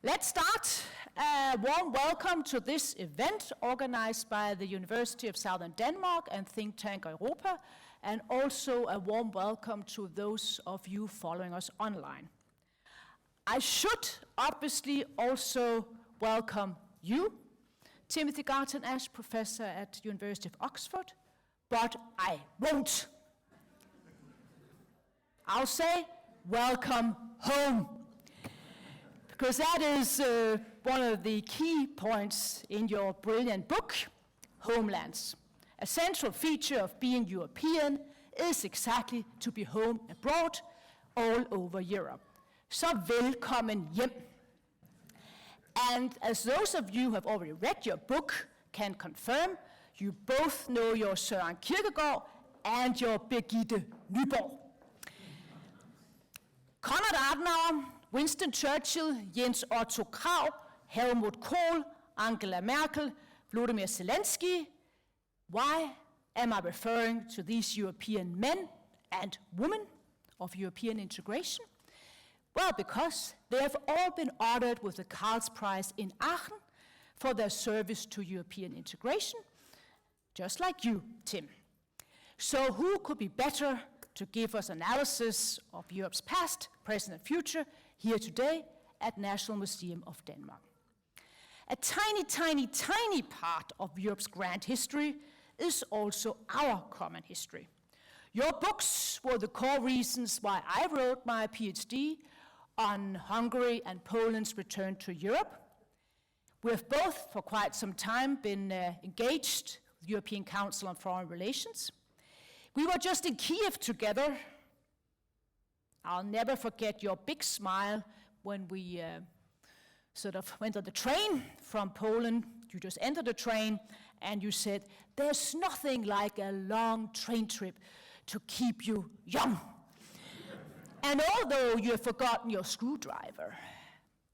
Let's start. A warm welcome to this event organized by the University of Southern Denmark and think tank Europa, and also a warm welcome to those of you following us online. I should obviously also welcome you, Timothy Garton, as professor at University of Oxford, but I won't. I'll say welcome home, because that is one of the key points in your brilliant book, Homelands. A central feature of being European is exactly to be home abroad, all over Europe. Så velkommen hjem. And as those of you who have already read your book can confirm, you both know your Søren Kierkegaard and your Birgitte Nyborg. Konrad Adenauer, Winston Churchill, Jens Otto Krag, Helmut Kohl, Angela Merkel, Volodymyr Zelensky. Why am I referring to these European men and women of European integration? Well, because they have all been honored with the Karls Prize in Aachen for their service to European integration, just like you, Tim. So who could be better to give us analysis of Europe's past, present, and future here today at National Museum of Denmark? A tiny, tiny, tiny part of Europe's grand history is also our common history. Your books were the core reasons why I wrote my PhD on Hungary and Poland's return to Europe. We have both, for quite some time, been engaged with the European Council on Foreign Relations. We were just in Kiev together. I'll never forget your big smile when we sort of went on the train from Poland. You just entered the train and you said, "There's nothing like a long train trip to keep you young." And although you have forgotten your screwdriver,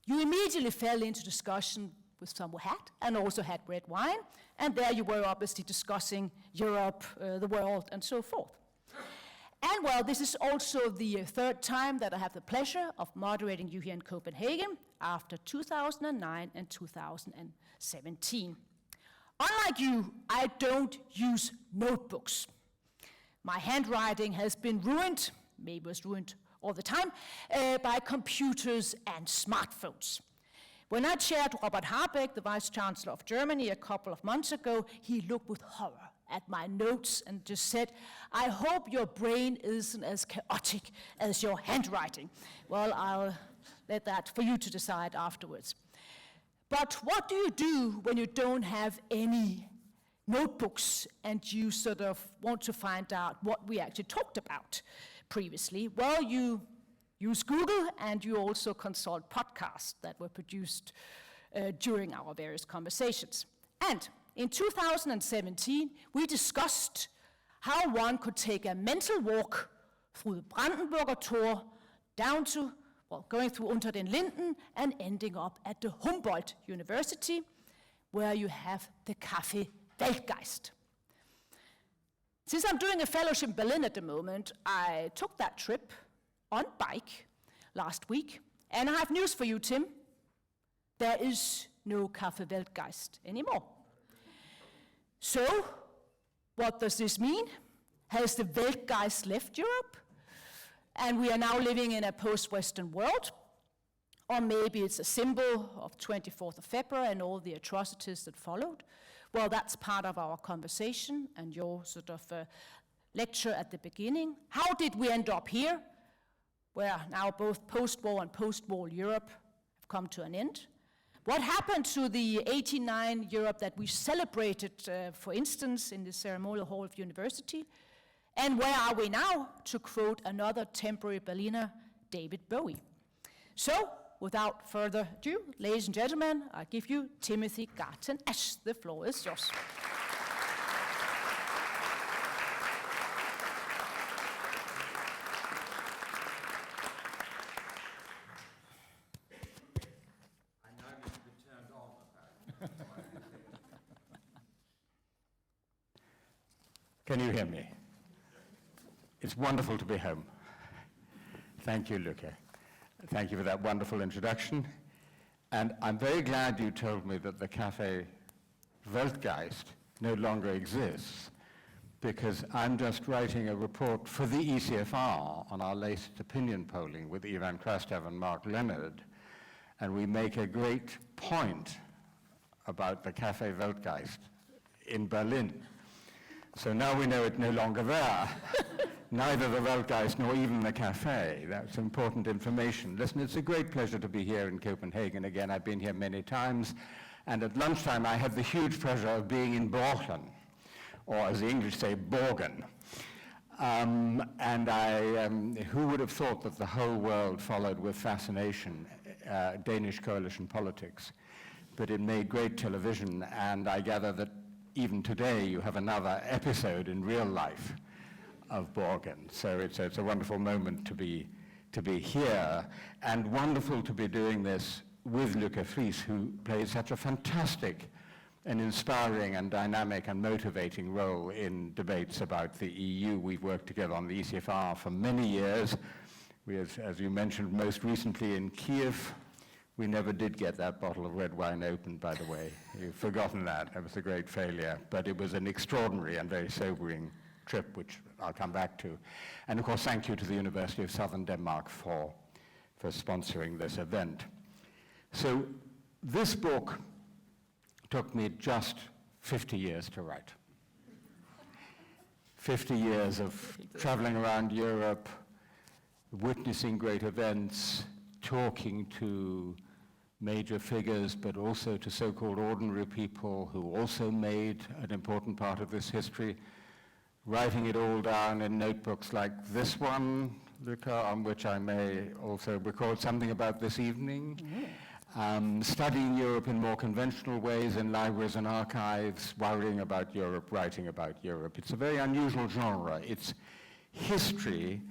you immediately fell into discussion with some who had, and also had red wine, and there you were obviously discussing Europe, the world, and so forth. And well, this is also the third time that I have the pleasure of moderating you here in Copenhagen after 2009 and 2017. Unlike you, I don't use notebooks. My handwriting has been ruined, maybe it was ruined all the time, by computers and smartphones. When I chaired Robert Habeck, the Vice Chancellor of Germany, a couple of months ago, he looked with horror at my notes and just said, "I hope your brain isn't as chaotic as your handwriting." Well, I'll let that for you to decide afterwards. But what do you do when you don't have any notebooks and you sort of want to find out what we actually talked about previously? Well, you use Google and you also consult podcasts that were produced during our various conversations. And in 2017, we discussed how one could take a mental walk through the Brandenburger Tor down to, well, going through Unter den Linden and ending up at the Humboldt University, where you have the Café Weltgeist. Since I'm doing a fellowship in Berlin at the moment, I took that trip on bike last week, and I have news for you, Tim. There is no Café Weltgeist anymore. So, what does this mean? Has the Weltgeist left Europe? And we are now living in a post-Western world? Or maybe it's a symbol of 24th of February and all the atrocities that followed? Well, that's part of our conversation and your sort of lecture at the beginning. How did we end up here, where now both post-war and post-war Europe have come to an end? What happened to the 89 Europe that we celebrated, for instance, in the ceremonial hall of university? And where are we now, to quote another temporary Berliner, David Bowie? So, without further ado, ladies and gentlemen, I give you Timothy Garton Ash. The floor is yours. Can you hear me? It's wonderful to be home. Thank you, Luca. Thank you for that wonderful introduction. And I'm very glad you told me that the Café Weltgeist no longer exists, because I'm just writing a report for the ECFR on our latest opinion polling with Ivan Krastev and Mark Leonard, and we make a great point about the Café Weltgeist in Berlin. So now we know it's no longer there. Neither the Weltgeist nor even the cafe. That's important information. Listen, it's a great pleasure to be here in Copenhagen again. I've been here many times. And at lunchtime, I had the huge pleasure of being in Borgen, or as the English say, Borgen. Who would have thought that the whole world followed with fascination Danish coalition politics? But it made great television, and I gather that even today you have another episode in real life of Borgen. So it's a wonderful moment to be here, and wonderful to be doing this with Luca Fries, who plays such a fantastic and inspiring and dynamic and motivating role in debates about the EU. We've worked together on the ECFR for many years. We, as you mentioned, most recently in Kiev. We never did get that bottle of red wine opened, by the way. You've forgotten that. It was a great failure. But it was an extraordinary and very sobering trip, which I'll come back to. And of course, thank you to the University of Southern Denmark for sponsoring this event. So this book took me just 50 years to write. 50 years of traveling around Europe, witnessing great events, talking to major figures, but also to so-called ordinary people who also made an important part of this history, writing it all down in notebooks like this one, Luca, on which I may also record something about this evening. Studying Europe in more conventional ways in libraries and archives, worrying about Europe, writing about Europe. It's a very unusual genre. It's history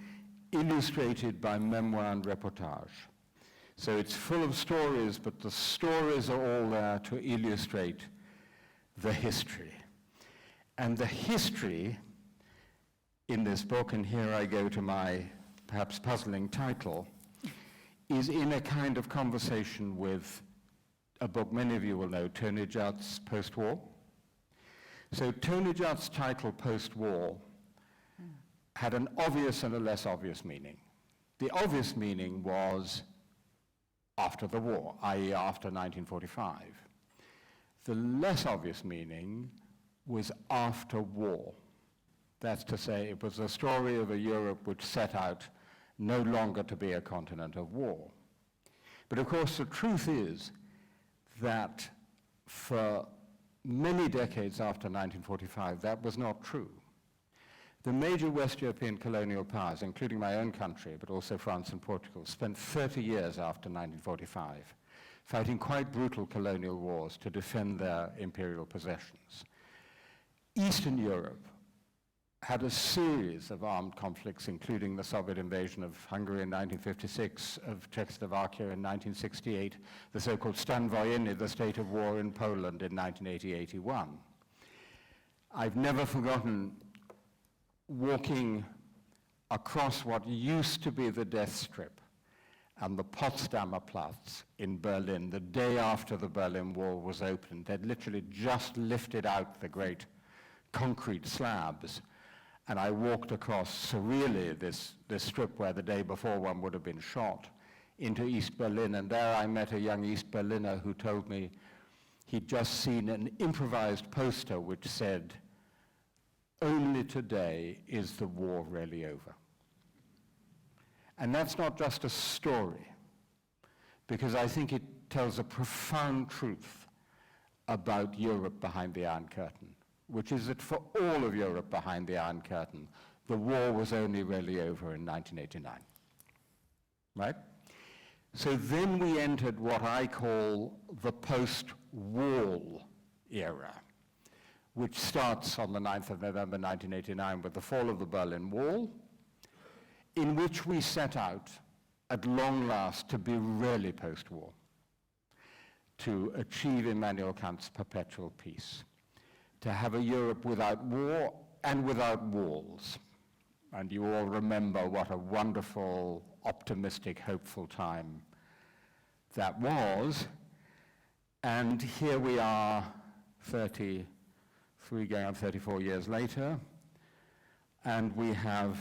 illustrated by memoir and reportage. So it's full of stories, but the stories are all there to illustrate the history. And the history in this book, and here I go to my perhaps puzzling title, is in a kind of conversation with a book many of you will know, Tony Judd's Post-War. So Tony Judd's title, Post-War, had an obvious and a less obvious meaning. The obvious meaning was after the war, i.e. after 1945. The less obvious meaning was after war. That's to say, it was the story of a Europe which set out no longer to be a continent of war. But of course, the truth is that for many decades after 1945, that was not true. The major West European colonial powers, including my own country, but also France and Portugal, spent 30 years after 1945 fighting quite brutal colonial wars to defend their imperial possessions. Eastern Europe had a series of armed conflicts, including the Soviet invasion of Hungary in 1956, of Czechoslovakia in 1968, the so-called Stan Wojenny, the state of war in Poland in 1980-81. I've never forgotten walking across what used to be the death strip and the Potsdamer Platz in Berlin the day after the Berlin Wall was opened. They'd literally just lifted out the great concrete slabs, and I walked across surreally this strip where the day before one would have been shot into East Berlin, and there I met a young East Berliner who told me he'd just seen an improvised poster which said, "Only today is the war really over." And that's not just a story, because I think it tells a profound truth about Europe behind the Iron Curtain, which is that for all of Europe behind the Iron Curtain, the war was only really over in 1989, right? So then we entered what I call the post-wall era, which starts on the 9th of November 1989 with the fall of the Berlin Wall, in which we set out, at long last, to be really post-war, to achieve Immanuel Kant's perpetual peace, to have a Europe without war and without walls. And you all remember what a wonderful, optimistic, hopeful time that was. And here we are 33 going on 34 years later, and we have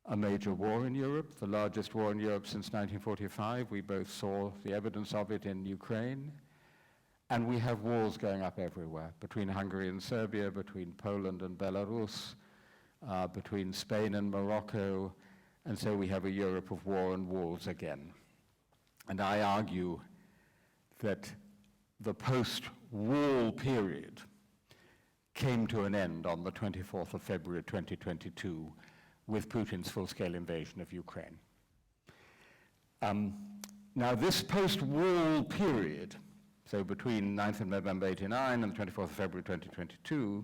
a major war in Europe, the largest war in Europe since 1945. We both saw the evidence of it in Ukraine. And we have wars going up everywhere, between Hungary and Serbia, between Poland and Belarus, between Spain and Morocco, and so we have a Europe of war and wars again. And I argue that the post-wall period came to an end on the 24th of February 2022 with Putin's full-scale invasion of Ukraine. Now this post-wall period, so between 9th of November 89 and the 24th of February 2022,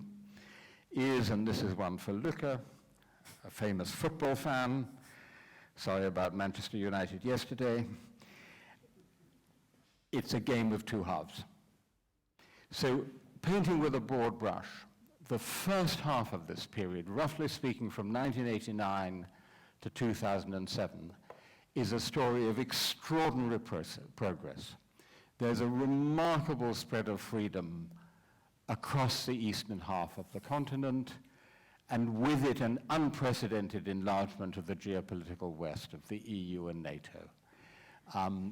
is, and this is one for Luca, a famous football fan, sorry about Manchester United yesterday, it's a game of two halves. So painting with a broad brush, the first half of this period, roughly speaking from 1989 to 2007, is a story of extraordinary progress. There's a remarkable spread of freedom across the eastern half of the continent, and with it an unprecedented enlargement of the geopolitical West, of the EU and NATO.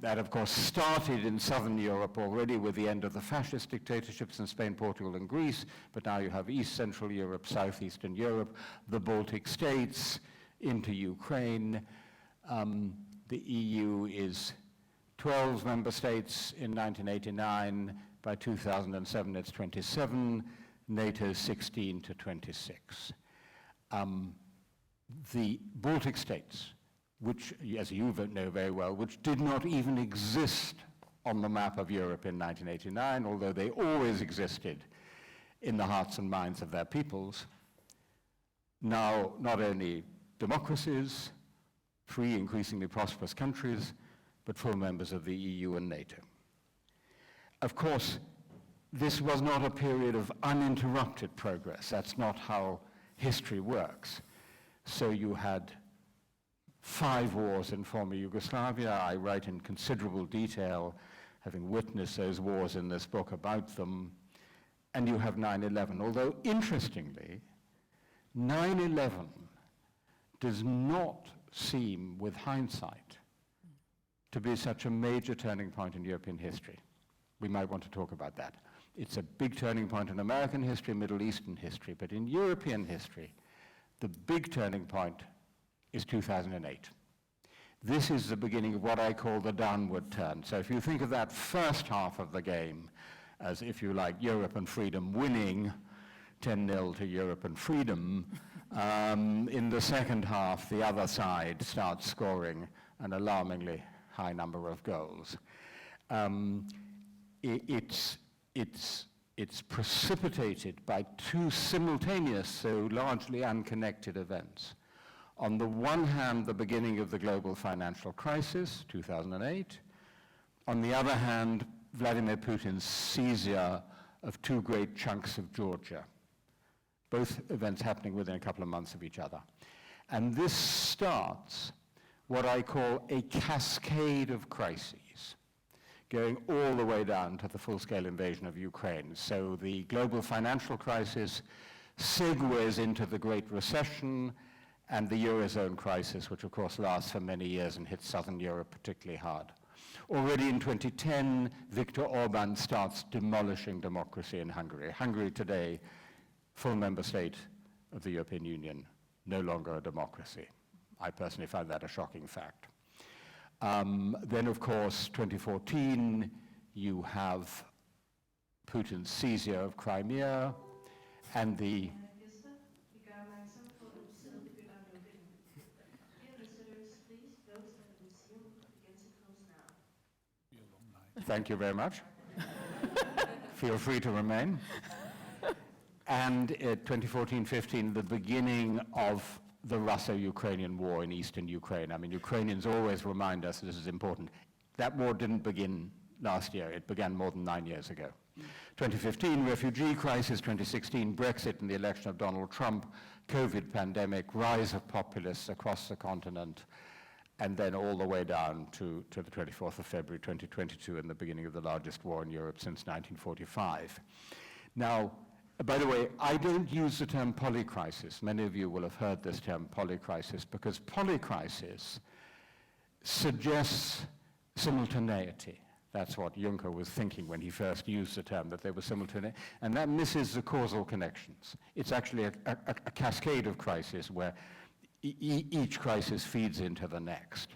That, of course, started in southern Europe already with the end of the fascist dictatorships in Spain, Portugal, and Greece, but now you have East Central Europe, Southeastern Europe, the Baltic states, into Ukraine. The EU is 12 member states in 1989. By 2007, it's 27. NATO is 16 to 26. The Baltic states, which, as you know very well, which did not even exist on the map of Europe in 1989, although they always existed in the hearts and minds of their peoples, now not only democracies, free, increasingly prosperous countries, but full members of the EU and NATO. Of course, this was not a period of uninterrupted progress. That's not how history works. So you had 5 wars in former Yugoslavia. I write in considerable detail, having witnessed those wars in this book, about them. And you have 9/11. Although, interestingly, 9/11 does not seem, with hindsight, to be such a major turning point in European history. We might want to talk about that. It's a big turning point in American history, Middle Eastern history, but in European history, the big turning point is 2008. This is the beginning of what I call the downward turn. So if you think of that first half of the game as, if you like, Europe and freedom winning 10-0 to Europe and freedom, in the second half, the other side starts scoring an alarmingly high number of goals. It's precipitated by 2 simultaneous, so largely unconnected events. On the one hand, the beginning of the global financial crisis, 2008. On the other hand, Vladimir Putin's seizure of 2 great chunks of Georgia. Both events happening within a couple of months of each other. And this starts what I call a cascade of crises, going all the way down to the full-scale invasion of Ukraine. So the global financial crisis segues into the Great Recession and the Eurozone crisis, which of course lasts for many years and hits southern Europe particularly hard. Already in 2010, Viktor Orban starts demolishing democracy in Hungary. Hungary today, full member state of the European Union, no longer a democracy. I personally find that a shocking fact. Then, of course, 2014, you have Putin's seizure of Crimea and the... Thank you very much. Feel free to remain. And in 2014-15, the beginning of the Russo-Ukrainian war in eastern Ukraine. I mean, Ukrainians always remind us this is important. That war didn't begin last year. It began more than 9 years ago. 2015, refugee crisis. 2016, Brexit and the election of Donald Trump. COVID pandemic, rise of populists across the continent. and then all the way down to the 24th of February 2022 and the beginning of the largest war in Europe since 1945. Now, by the way, I don't use the term polycrisis. Many of you will have heard this term polycrisis, because polycrisis suggests simultaneity. That's what Juncker was thinking when he first used the term, that they were simultaneous, and that misses the causal connections. It's actually a cascade of crises where each crisis feeds into the next,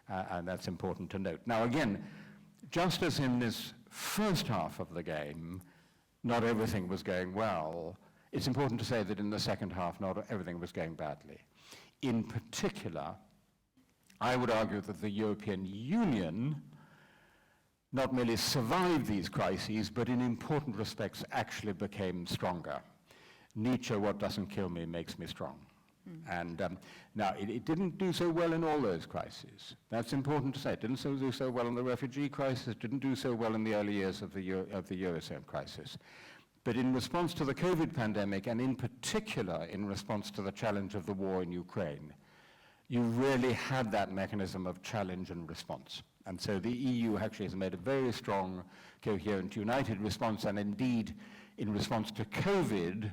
and that's important to note. Now again, just as in this first half of the game, not everything was going well, it's important to say that in the second half, not everything was going badly. In particular, I would argue that the European Union not merely survived these crises, but in important respects actually became stronger. Nietzsche, what doesn't kill me makes me strong. And now, it didn't do so well in all those crises. That's important to say. It didn't do so well in the refugee crisis, didn't do so well in the early years of the Eurozone crisis. But in response to the COVID pandemic, and in particular in response to the challenge of the war in Ukraine, you really had that mechanism of challenge and response. And so the EU actually has made a very strong, coherent, united response, and indeed, in response to COVID,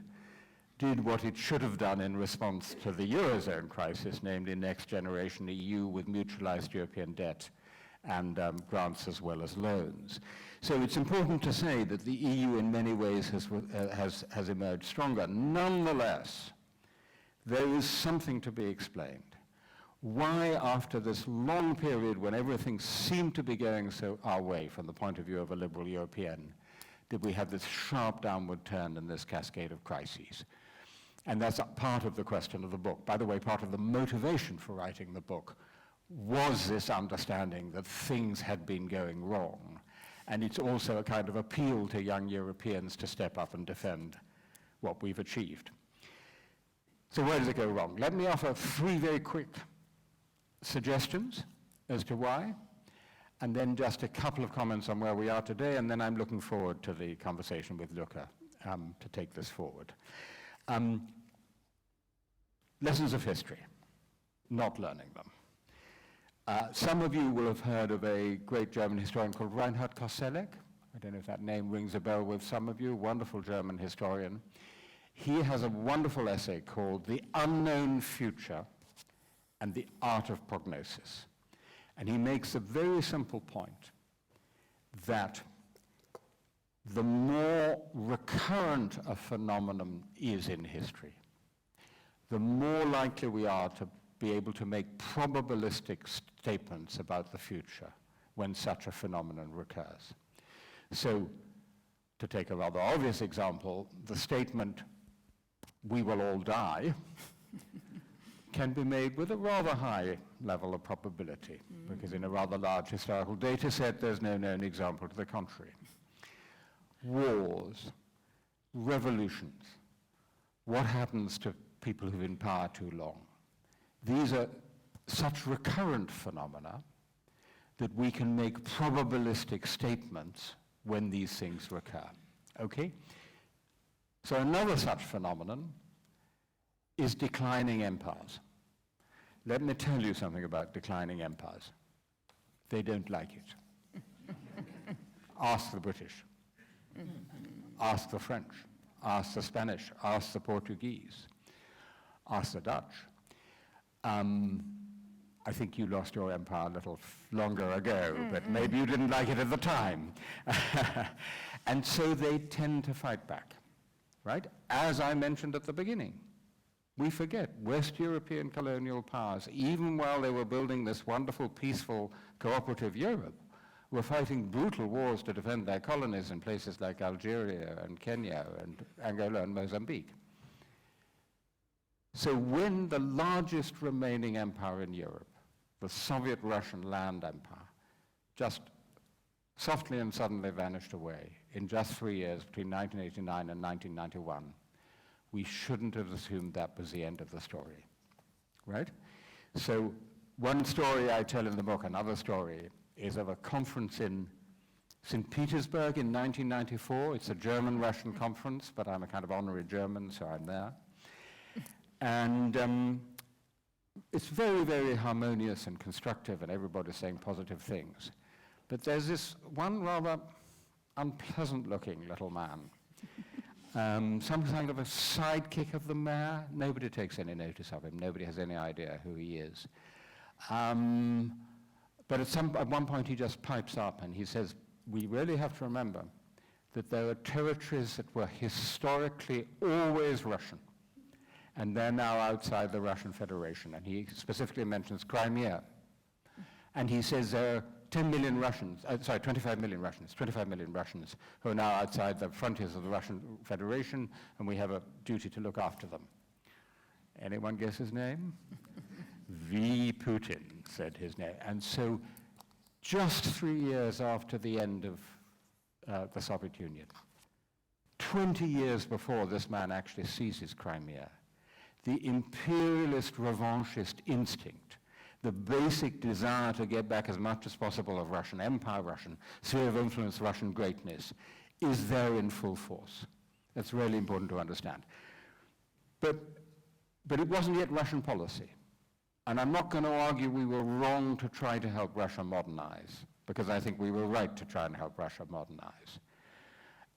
did what it should have done in response to the Eurozone crisis, namely Next Generation EU with mutualized European debt and grants as well as loans. So it's important to say that the EU in many ways has emerged stronger. Nonetheless, there is something to be explained. Why, after this long period when everything seemed to be going so our way from the point of view of a liberal European, did we have this sharp downward turn in this cascade of crises? And that's part of the question of the book. By the way, part of the motivation for writing the book was this understanding that things had been going wrong. And it's also a kind of appeal to young Europeans to step up and defend what we've achieved. So where does it go wrong? Let me offer 3 very quick suggestions as to why, and then just a couple of comments on where we are today, and then I'm looking forward to the conversation with Luca to take this forward. Lessons of history, not learning them. Some of you will have heard of a great German historian called Reinhard Koselleck. I don't know if that name rings a bell with some of you, wonderful German historian. He has a wonderful essay called The Unknown Future and the Art of Prognosis. And he makes a very simple point that the more recurrent a phenomenon is in history, the more likely we are to be able to make probabilistic statements about the future when such a phenomenon recurs. So, to take a rather obvious example, the statement, "we will all die," can be made with a rather high level of probability, because in a rather large historical data set, there's no known example to the contrary. Wars, revolutions, what happens to people who've been in power too long? These are such recurrent phenomena that we can make probabilistic statements when these things recur. Okay? So another such phenomenon is declining empires. Let me tell you something about declining empires. They don't like it. Ask the British. Ask the French. Ask the Spanish. Ask the Portuguese. Ask the Dutch. I think you lost your empire a little longer ago, but maybe you didn't like it at the time. And so they tend to fight back, right? As I mentioned at the beginning, we forget West European colonial powers, even while they were building this wonderful, peaceful, cooperative Europe, were fighting brutal wars to defend their colonies in places like Algeria and Kenya and Angola and Mozambique. So when the largest remaining empire in Europe, the Soviet Russian land empire, just softly and suddenly vanished away in just 3 years between 1989 and 1991, we shouldn't have assumed that was the end of the story, right? So one story I tell in the book, another story, is of a conference in St. Petersburg in 1994. It's a German-Russian conference, but I'm a kind of honorary German, so I'm there. And it's very, very harmonious and constructive, and everybody's saying positive things. But there's this one rather unpleasant-looking little man, some kind of a sidekick of the mayor. Nobody takes any notice of him. Nobody has any idea who he is. But at one point he just pipes up and he says, we really have to remember that there are territories that were historically always Russian, and they're now outside the Russian Federation. And he specifically mentions Crimea. And he says there are 25 million Russians who are now outside the frontiers of the Russian Federation, and we have a duty to look after them. Anyone guess his name? V. Putin said his name. And so just 3 years after the end of the Soviet Union, 20 years before this man actually seizes Crimea, the imperialist revanchist instinct, the basic desire to get back as much as possible of Russian empire, Russian sphere of influence, Russian greatness, is there in full force. That's really important to understand. But it wasn't yet Russian policy. And I'm not going to argue we were wrong to try to help Russia modernize, because I think we were right to try and help Russia modernize.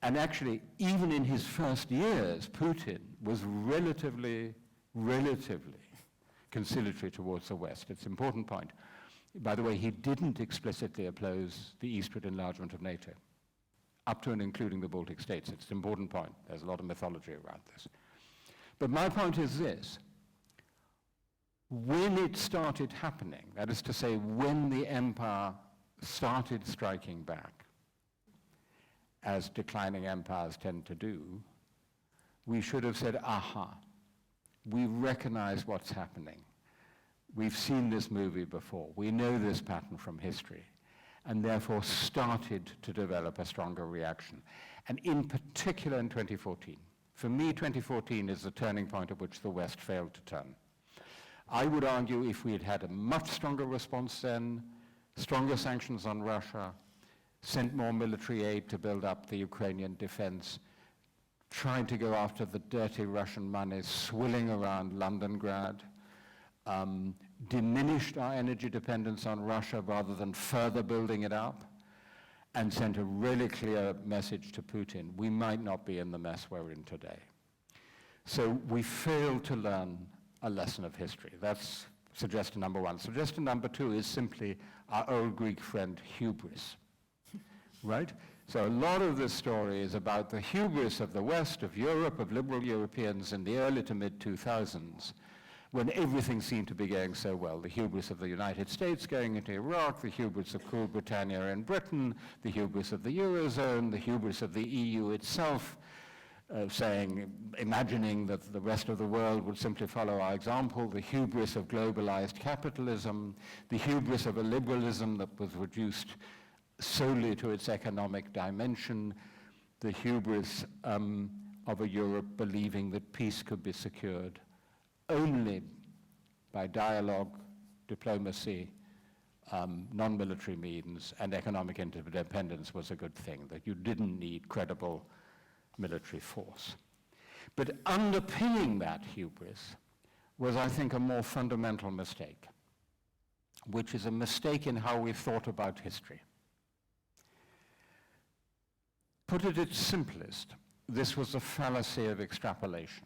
And actually, even in his first years, Putin was relatively conciliatory towards the West. It's an important point. By the way, he didn't explicitly oppose the eastward enlargement of NATO, up to and including the Baltic states. It's an important point. There's a lot of mythology around this. But my point is this. When it started happening, that is to say, when the empire started striking back, as declining empires tend to do, we should have said, aha, we recognize what's happening. We've seen this movie before. We know this pattern from history, and therefore started to develop a stronger reaction. And in particular in 2014. For me, 2014 is the turning point at which the West failed to turn. I would argue if we had had a much stronger response then, stronger sanctions on Russia, sent more military aid to build up the Ukrainian defense, tried to go after the dirty Russian money swilling around Londongrad, diminished our energy dependence on Russia rather than further building it up, and sent a really clear message to Putin, we might not be in the mess we're in today. So we failed to learn a lesson of history. That's suggestion number one. Suggestion number two is simply our old Greek friend, hubris, right? So a lot of this story is about the hubris of the West, of Europe, of liberal Europeans in the early to mid-2000s, when everything seemed to be going so well. The hubris of the United States going into Iraq, the hubris of cool Britannia in Britain, the hubris of the Eurozone, the hubris of the EU itself, imagining that the rest of the world would simply follow our example, the hubris of globalized capitalism, the hubris of a liberalism that was reduced solely to its economic dimension, the hubris of a Europe believing that peace could be secured only by dialogue, diplomacy, non-military means, and economic interdependence was a good thing, that you didn't need credible military force. But underpinning that hubris was, I think, a more fundamental mistake, which is a mistake in how we thought about history. Put at its simplest, this was a fallacy of extrapolation.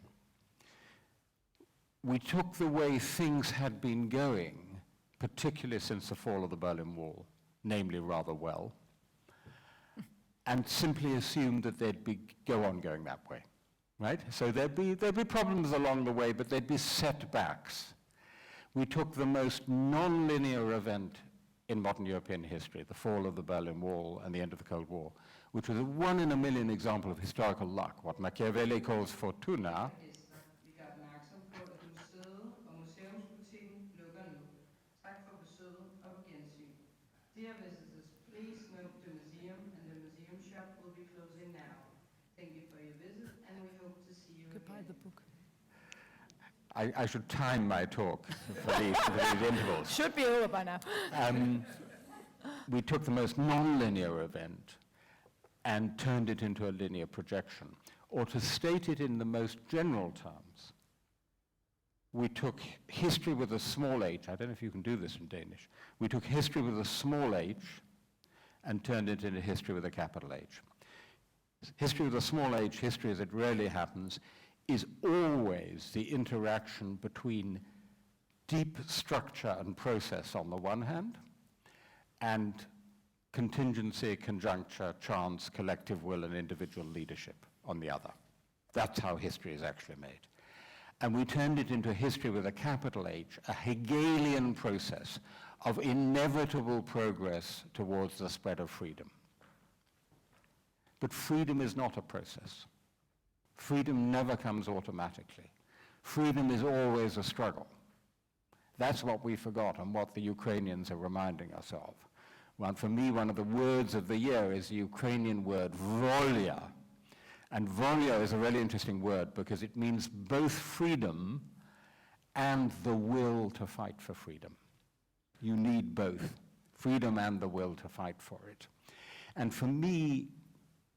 We took the way things had been going, particularly since the fall of the Berlin Wall, namely rather well, and simply assumed that they'd go on going that way, right? So there'd be problems along the way, but there'd be setbacks. We took the most non-linear event in modern European history, the fall of the Berlin Wall and the end of the Cold War, which was a 1 in a million example of historical luck, what Machiavelli calls fortuna. Dear visitors, please note the museum and the museum shop will be closing now. Thank you for your visit, and we hope to see you Goodbye, again. the book. I should time my talk for these intervals. Should be over by now. We took the most non-linear event and turned it into a linear projection. Or to state it in the most general terms, we took history with a small h. I don't know if you can do this in Danish. We took history with a small h and turned it into history with a capital H. History with a small h, history as it rarely happens, is always the interaction between deep structure and process on the one hand, and contingency, conjuncture, chance, collective will, and individual leadership on the other. That's how history is actually made. And we turned it into history with a capital H, a Hegelian process of inevitable progress towards the spread of freedom. But freedom is not a process. Freedom never comes automatically. Freedom is always a struggle. That's what we forgot and what the Ukrainians are reminding us of. Well, for me, one of the words of the year is the Ukrainian word volya. And volya is a really interesting word because it means both freedom and the will to fight for freedom. You need both, freedom and the will to fight for it. And for me,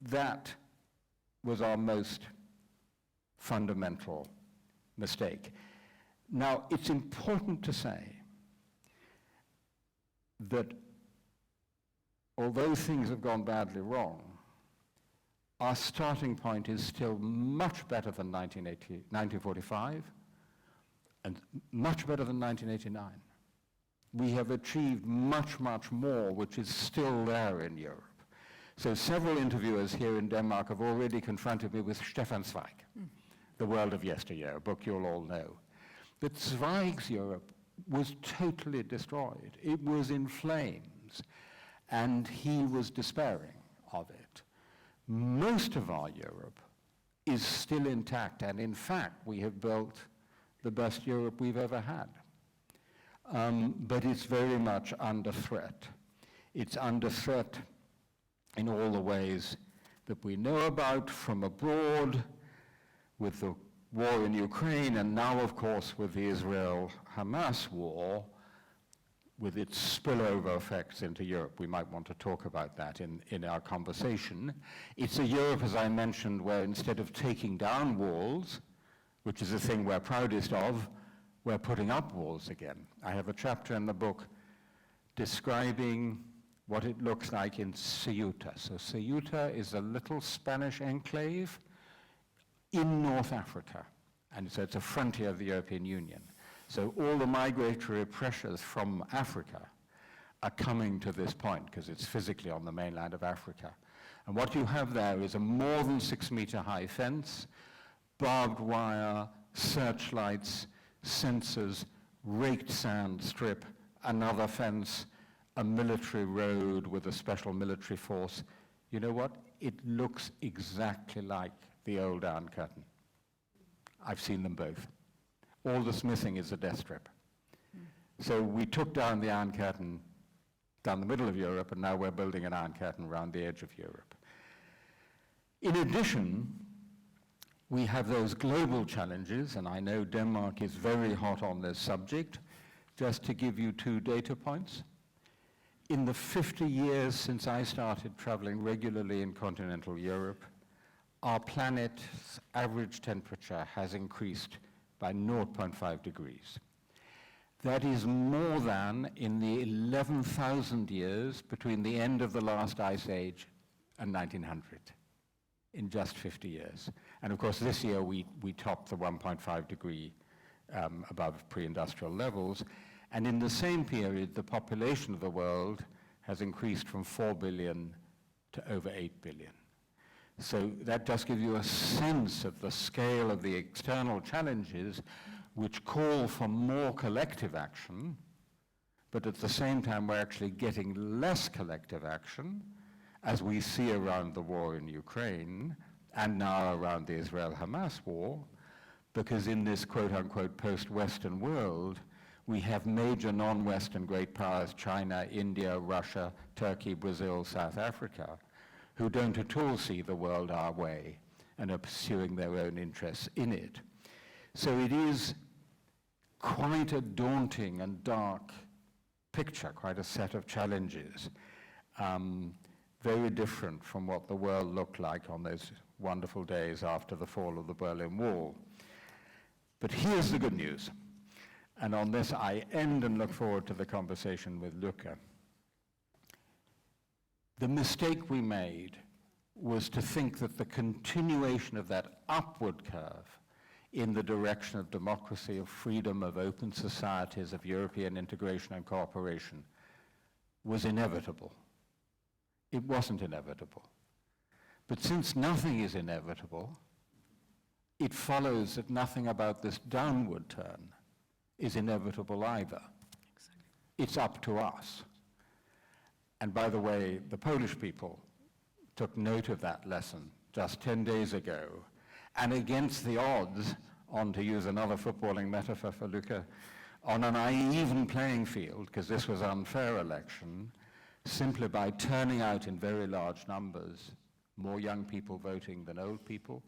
that was our most fundamental mistake. Now, it's important to say that although things have gone badly wrong, our starting point is still much better than 1945 and much better than 1989. We have achieved much, much more, which is still there in Europe. So several interviewers here in Denmark have already confronted me with Stefan Zweig, The World of Yesteryear, a book you'll all know. But Zweig's Europe was totally destroyed. It was in flames, and he was despairing of it. Most of our Europe is still intact, and in fact, we have built the best Europe we've ever had. But it's very much under threat. It's under threat in all the ways that we know about from abroad, with the war in Ukraine, and now, of course, with the Israel-Hamas war, with its spillover effects into Europe. We might want to talk about that in our conversation. It's a Europe, as I mentioned, where instead of taking down walls, which is the thing we're proudest of, we're putting up walls again. I have a chapter in the book describing what it looks like in Ceuta. So Ceuta is a little Spanish enclave in North Africa, and so it's a frontier of the European Union. So all the migratory pressures from Africa are coming to this point because it's physically on the mainland of Africa. And what you have there is a more than 6-meter high fence, barbed wire, searchlights, sensors, raked sand strip, another fence, a military road with a special military force. You know what? It looks exactly like the old Iron Curtain. I've seen them both. All that's missing is the death strip. So we took down the Iron Curtain down the middle of Europe, and now we're building an Iron Curtain around the edge of Europe. In addition, we have those global challenges, and I know Denmark is very hot on this subject. Just to give you 2 data points. In the 50 years since I started traveling regularly in continental Europe, our planet's average temperature has increased by 0.5 degrees. That is more than in the 11,000 years between the end of the last ice age and 1900, in just 50 years. And of course, this year we topped the 1.5 degree above pre-industrial levels. And in the same period, the population of the world has increased from 4 billion to over 8 billion. So that just gives you a sense of the scale of the external challenges which call for more collective action, but at the same time we're actually getting less collective action, as we see around the war in Ukraine and now around the Israel-Hamas war, because in this quote-unquote post-Western world, we have major non-Western great powers, China, India, Russia, Turkey, Brazil, South Africa, who don't at all see the world our way and are pursuing their own interests in it. So it is quite a daunting and dark picture, quite a set of challenges, very different from what the world looked like on those wonderful days after the fall of the Berlin Wall. But here's the good news. And on this, I end and look forward to the conversation with Luca. The mistake we made was to think that the continuation of that upward curve in the direction of democracy, of freedom, of open societies, of European integration and cooperation was inevitable. It wasn't inevitable. But since nothing is inevitable, it follows that nothing about this downward turn is inevitable either. Exactly. It's up to us. And by the way, the Polish people took note of that lesson just 10 days ago. And against the odds, on to use another footballing metaphor for Luca, on an uneven playing field, because this was an unfair election, simply by turning out in very large numbers, more young people voting than old people,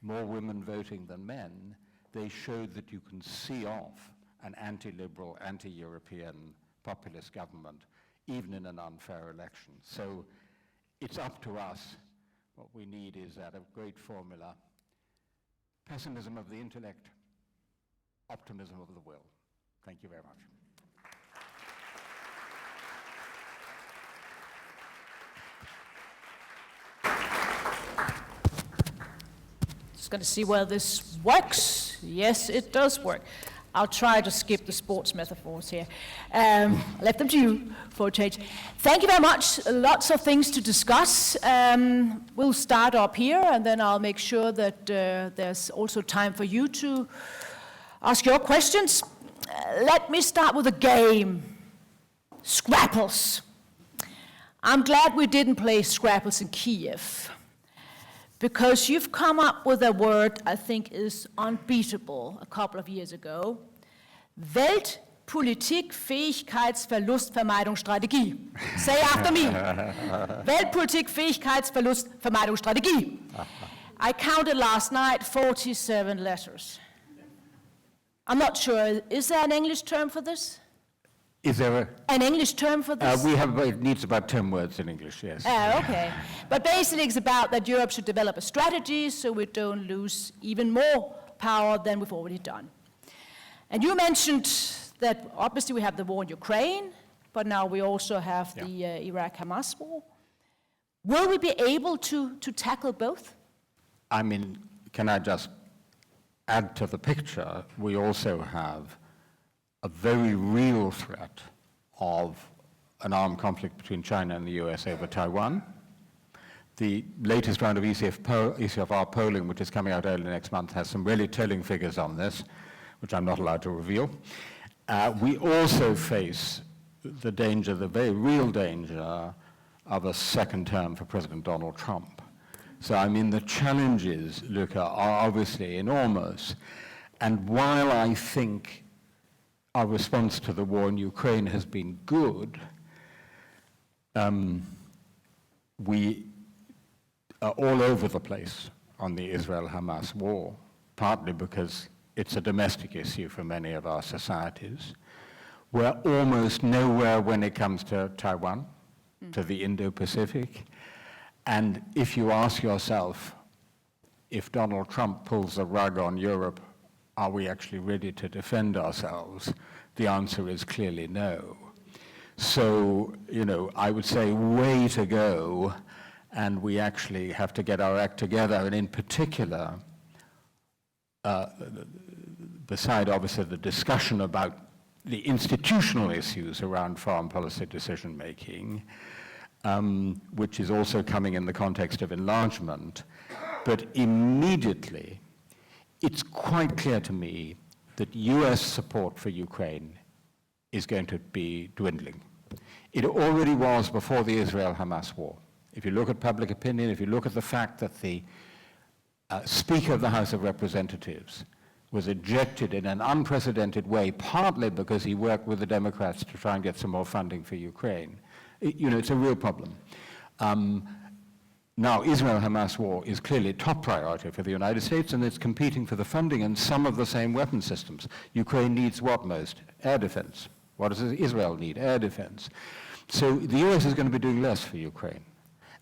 more women voting than men, they showed that you can see off an anti-liberal, anti-European populist government, even in an unfair election. So it's up to us. What we need is that great formula: pessimism of the intellect, optimism of the will. Thank you very much. Just going to see whether this works. Yes, it does work. I'll try to skip the sports metaphors here. Left them to you for a change. Thank you very much. Lots of things to discuss. We'll start up here, and then I'll make sure that there's also time for you to ask your questions. Let me start with a game. Scrapples. I'm glad we didn't play Scrapples in Kiev, because you've come up with a word I think is unbeatable a couple of years ago. Weltpolitik, Fähigkeitsverlust, Vermeidungsstrategie. Say after me. Weltpolitik, Fähigkeitsverlust, Vermeidungsstrategie. I counted last night 47 letters. I'm not sure, is there an English term for this? Is there an English term for this? It needs about 10 words in English, yes. Okay. But basically it's about that Europe should develop a strategy so we don't lose even more power than we've already done. And you mentioned that obviously we have the war in Ukraine, but now we also have the Iraq-Hamas war. Will we be able to tackle both? I mean, can I just add to the picture? We also have a very real threat of an armed conflict between China and the US over Taiwan. The latest round of ECFR polling, which is coming out early next month, has some really telling figures on this, which I'm not allowed to reveal. We also face the danger, the very real danger, of a second term for President Donald Trump. So, I mean, the challenges, Luca, are obviously enormous. And while I think our response to the war in Ukraine has been good, we are all over the place on the Israel-Hamas war, partly because it's a domestic issue for many of our societies. We're almost nowhere when it comes to Taiwan, to the Indo-Pacific. And if you ask yourself, if Donald Trump pulls the rug on Europe, are we actually ready to defend ourselves? The answer is clearly no. So, you know, I would say way to go, and we actually have to get our act together, and in particular, beside obviously the discussion about the institutional issues around foreign policy decision-making, which is also coming in the context of enlargement, but immediately, it's quite clear to me that US support for Ukraine is going to be dwindling. It already was before the Israel-Hamas war. If you look at public opinion, if you look at the fact that the Speaker of the House of Representatives was ejected in an unprecedented way, partly because he worked with the Democrats to try and get some more funding for Ukraine, it's a real problem. Now, Israel-Hamas war is clearly top priority for the United States, and it's competing for the funding and some of the same weapon systems. Ukraine needs what most? Air defense. What does Israel need? Air defense. So the US is going to be doing less for Ukraine.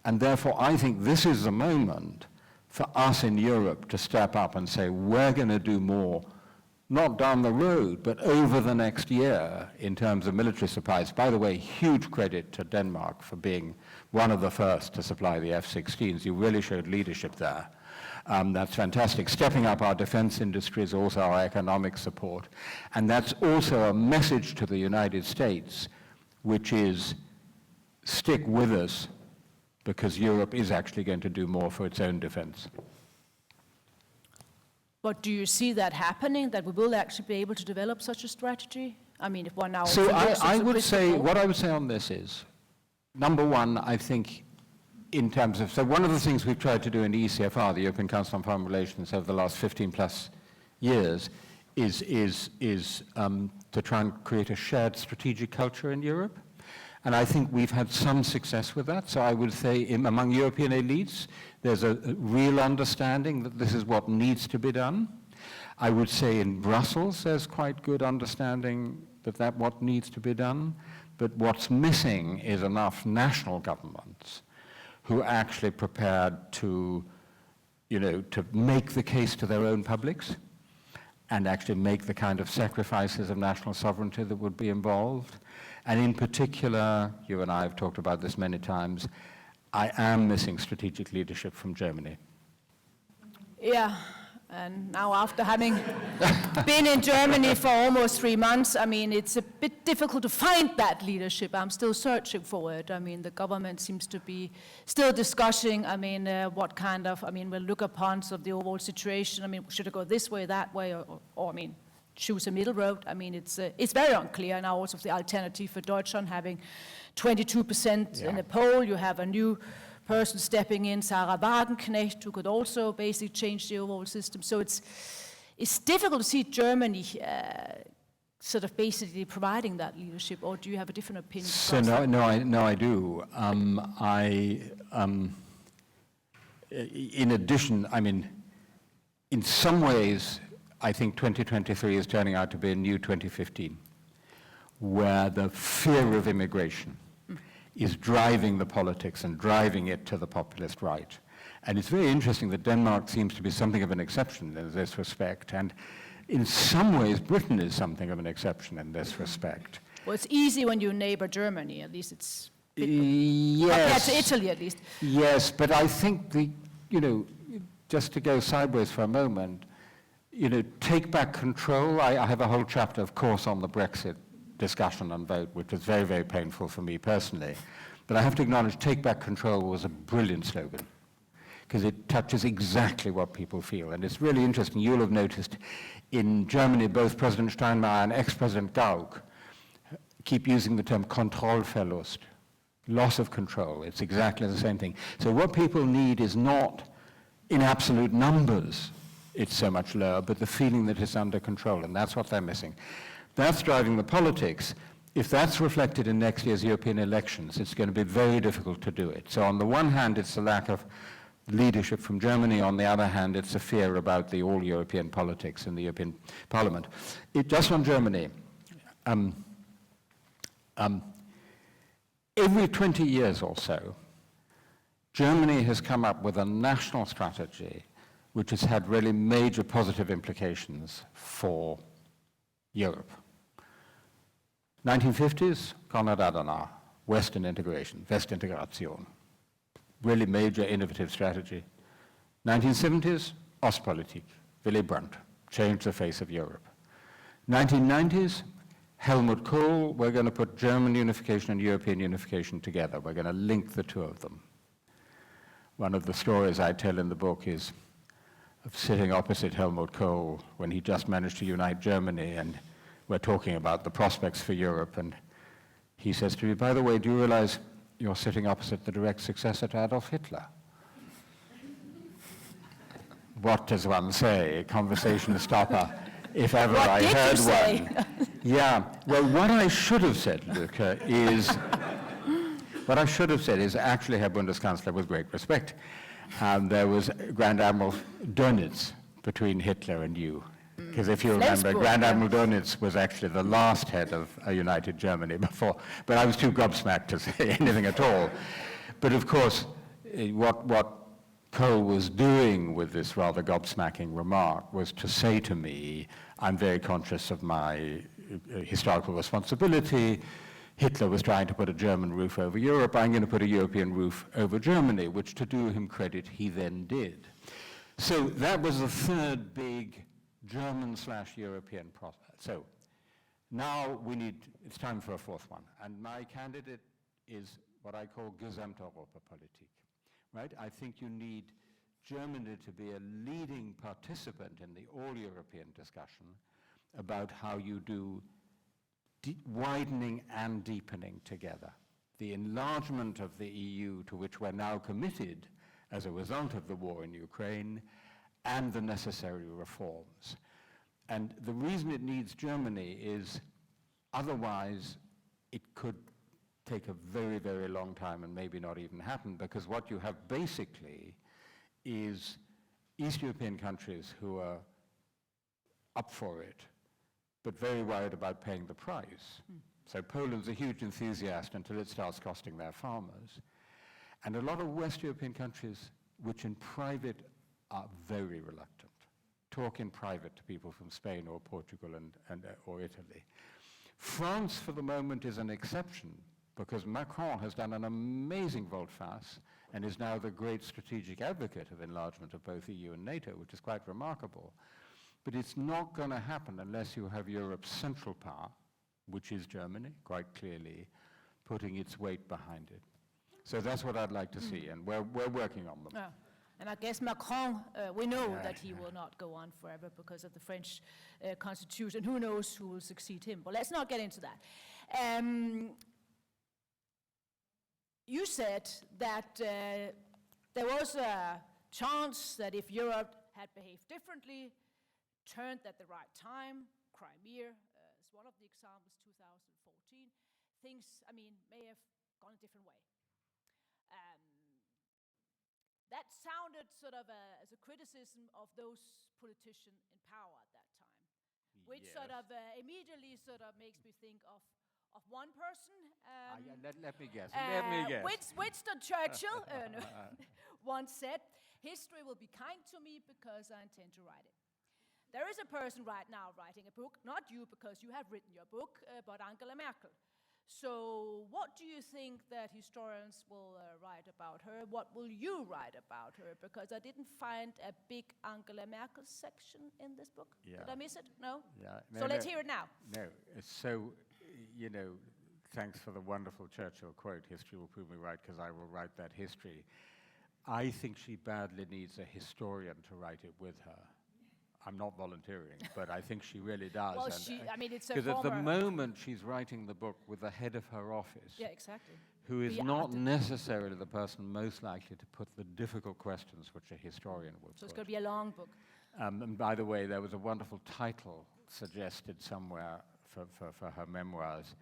And therefore, I think this is the moment for us in Europe to step up and say, we're going to do more, not down the road, but over the next year in terms of military supplies. By the way, huge credit to Denmark for being one of the first to supply the F-16s. You really showed leadership there. That's fantastic. Stepping up our defense industries, also our economic support. And that's also a message to the United States, which is stick with us because Europe is actually going to do more for its own defense. But do you see that happening, that we will actually be able to develop such a strategy? I mean, if one now... So I would say, what I would say on this is, number one, I think in terms of, so one of the things we've tried to do in the ECFR, the European Council on Foreign Relations, over the last 15 plus years, is to try and create a shared strategic culture in Europe. And I think we've had some success with that. So I would say among European elites, there's a real understanding that this is what needs to be done. I would say in Brussels, there's quite good understanding that what needs to be done. But what's missing is enough national governments who are actually prepared to, to make the case to their own publics and actually make the kind of sacrifices of national sovereignty that would be involved. And in particular, you and I have talked about this many times, I am missing strategic leadership from Germany. Yeah, and now after having been in Germany for almost 3 months, I mean, it's a bit difficult to find that leadership. I'm still searching for it. I mean, the government seems to be still discussing, I mean, what kind of, I mean, we'll look upon sort of the overall situation. I mean, should it go this way, that way, or I mean, choose a middle road. I mean, it's very unclear now also the alternative for Deutschland having 22% in a poll. You have a new person stepping in, Sarah Wagenknecht, who could also basically change the overall system. So it's difficult to see Germany sort of basically providing that leadership, or do you have a different opinion? So no, I do. In addition, I mean, in some ways, I think 2023 is turning out to be a new 2015, where the fear of immigration is driving the politics and driving it to the populist right. And it's very interesting that Denmark seems to be something of an exception in this respect, and in some ways Britain is something of an exception in this respect. Well, it's easy when you neighbor Germany, at least it's yes, compared to Italy at least. Yes, but I think just to go sideways for a moment, take back control. I have a whole chapter, of course, on the Brexit discussion and vote, which was very, very painful for me personally. But I have to acknowledge take back control was a brilliant slogan because it touches exactly what people feel. And it's really interesting. You'll have noticed in Germany, both President Steinmeier and ex-President Gauck keep using the term Kontrollverlust, loss of control. It's exactly the same thing. So what people need is not in absolute numbers it's so much lower, but the feeling that it's under control, and that's what they're missing. That's driving the politics. If that's reflected in next year's European elections, it's going to be very difficult to do it. So on the one hand, it's the lack of leadership from Germany. On the other hand, it's a fear about the all-European politics in the European Parliament. Just on Germany, every 20 years or so, Germany has come up with a national strategy which has had really major positive implications for Europe. 1950s, Konrad Adenauer, Western integration, Westintegration, really major innovative strategy. 1970s, Ostpolitik, Willy Brandt, changed the face of Europe. 1990s, Helmut Kohl, we're going to put German unification and European unification together. We're going to link the two of them. One of the stories I tell in the book is of sitting opposite Helmut Kohl when he just managed to unite Germany, and we're talking about the prospects for Europe, and he says to me, by the way, do you realize you're sitting opposite the direct successor to Adolf Hitler? What does one say? A conversation stopper, if ever what I did heard you say? one. Yeah, well, what I should have said, Luca, is, actually, Herr Bundeskanzler, with great respect, there was Grand Admiral Dönitz between Hitler and you. Because if you remember, Grand Admiral Dönitz was actually the last head of a united Germany before, but I was too gobsmacked to say anything at all. But of course, what Kohl was doing with this rather gobsmacking remark was to say to me, I'm very conscious of my historical responsibility. Hitler was trying to put a German roof over Europe. I'm going to put a European roof over Germany, which, to do him credit, he then did. So that was the third big German/European process. So now it's time for a fourth one. And my candidate is what I call Gesamteuropapolitik, right? I think you need Germany to be a leading participant in the all-European discussion about how you do widening and deepening together. The enlargement of the EU, to which we're now committed as a result of the war in Ukraine, and the necessary reforms. And the reason it needs Germany is otherwise it could take a very, very long time and maybe not even happen, because what you have basically is East European countries who are up for it, but very worried about paying the price. So Poland's a huge enthusiast until it starts costing their farmers. And a lot of West European countries, which in private are very reluctant, talk in private to people from Spain or Portugal or Italy. France, for the moment, is an exception, because Macron has done an amazing volte-face and is now the great strategic advocate of enlargement of both EU and NATO, which is quite remarkable. But it's not going to happen unless you have Europe's central power, which is Germany, quite clearly, putting its weight behind it. So that's what I'd like to see, and we're working on them. Yeah. And I guess Macron, we know that he will not go on forever because of the French constitution. Who knows who will succeed him? But let's not get into that. You said that there was a chance that if Europe had behaved differently, turned at the right time, Crimea is one of the examples, 2014, things, may have gone a different way. That sounded sort of as a criticism of those politicians in power at that time, which Yes. sort of immediately sort of makes me think of one person. Let me guess. Winston Churchill once said, "History will be kind to me because I intend to write it." There is a person right now writing a book, not you because you have written your book, but Angela Merkel. So what do you think that historians will write about her? What will you write about her? Because I didn't find a big Angela Merkel section in this book. Yeah. Did I miss it? No? Yeah. So let's hear it now. No. So, thanks for the wonderful Churchill quote, history will prove me right because I will write that history. I think she badly needs a historian to write it with her. I'm not volunteering, but I think she really does. Well, it's a because at the former- moment she's writing the book with the head of her office, Yeah, exactly. who is The not art- necessarily the person most likely to put the difficult questions which a historian would So it's put. going to be a long book. And by the way, there was a wonderful title suggested somewhere for her memoirs,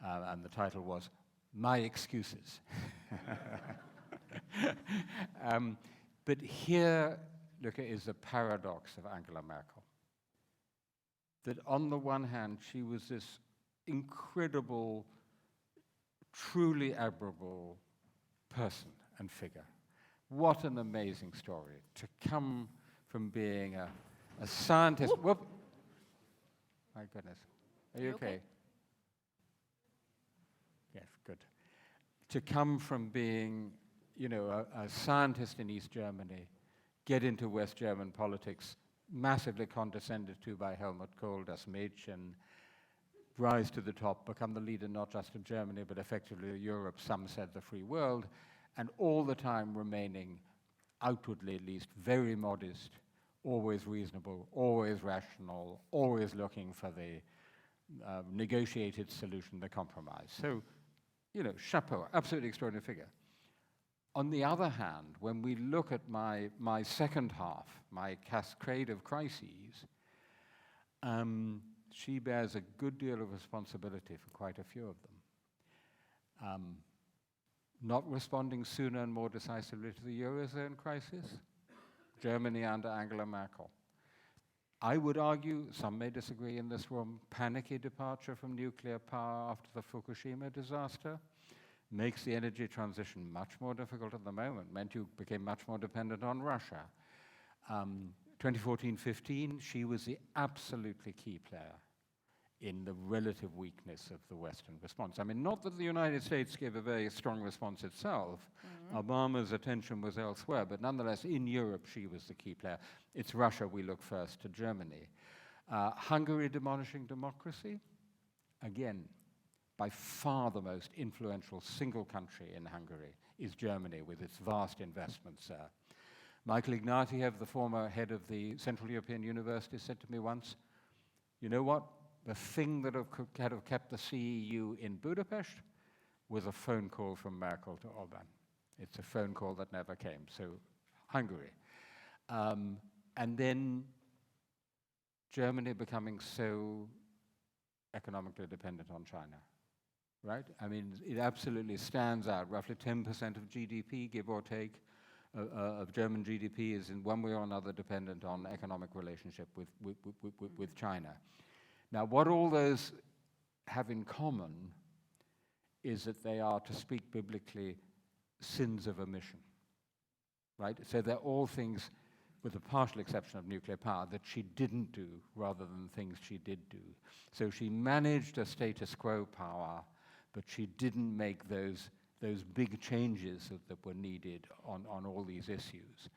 and the title was My Excuses. But here, look, is the paradox of Angela Merkel. That on the one hand, she was this incredible, truly admirable person and figure. What an amazing story to come from being a scientist. Whoop. My goodness. Are you okay? Yes, good. To come from being, a scientist in East Germany, get into West German politics, massively condescended to by Helmut Kohl, das Mädchen, rise to the top, become the leader not just of Germany, but effectively Europe, some said the free world, and all the time remaining, outwardly at least, very modest, always reasonable, always rational, always looking for the negotiated solution, the compromise. So, chapeau, absolutely extraordinary figure. On the other hand, when we look at my second half, my cascade of crises, she bears a good deal of responsibility for quite a few of them. Not responding sooner and more decisively to the Eurozone crisis, Germany under Angela Merkel. I would argue, some may disagree in this room, panicky departure from nuclear power after the Fukushima disaster, makes the energy transition much more difficult at the moment, meant you became much more dependent on Russia. 2014-15, she was the absolutely key player in the relative weakness of the Western response. I mean, not that the United States gave a very strong response itself. Obama's attention was elsewhere, but nonetheless, in Europe, she was the key player. It's Russia, we look first to Germany. Hungary demolishing democracy, again, by far the most influential single country in Hungary is Germany, with its vast investments there. Michael Ignatieff, the former head of the Central European University, said to me once, you know what? The thing that had kept the CEU in Budapest was a phone call from Merkel to Orbán. It's a phone call that never came, so Hungary. And then Germany becoming so economically dependent on China, right? I mean, it absolutely stands out. Roughly 10% of GDP, give or take, of German GDP is in one way or another dependent on economic relationship with China. Now, what all those have in common is that they are, to speak biblically, sins of omission, right? So they're all things, with the partial exception of nuclear power, that she didn't do rather than things she did do. So she managed a status quo power, but she didn't make those big changes that were needed on all these issues.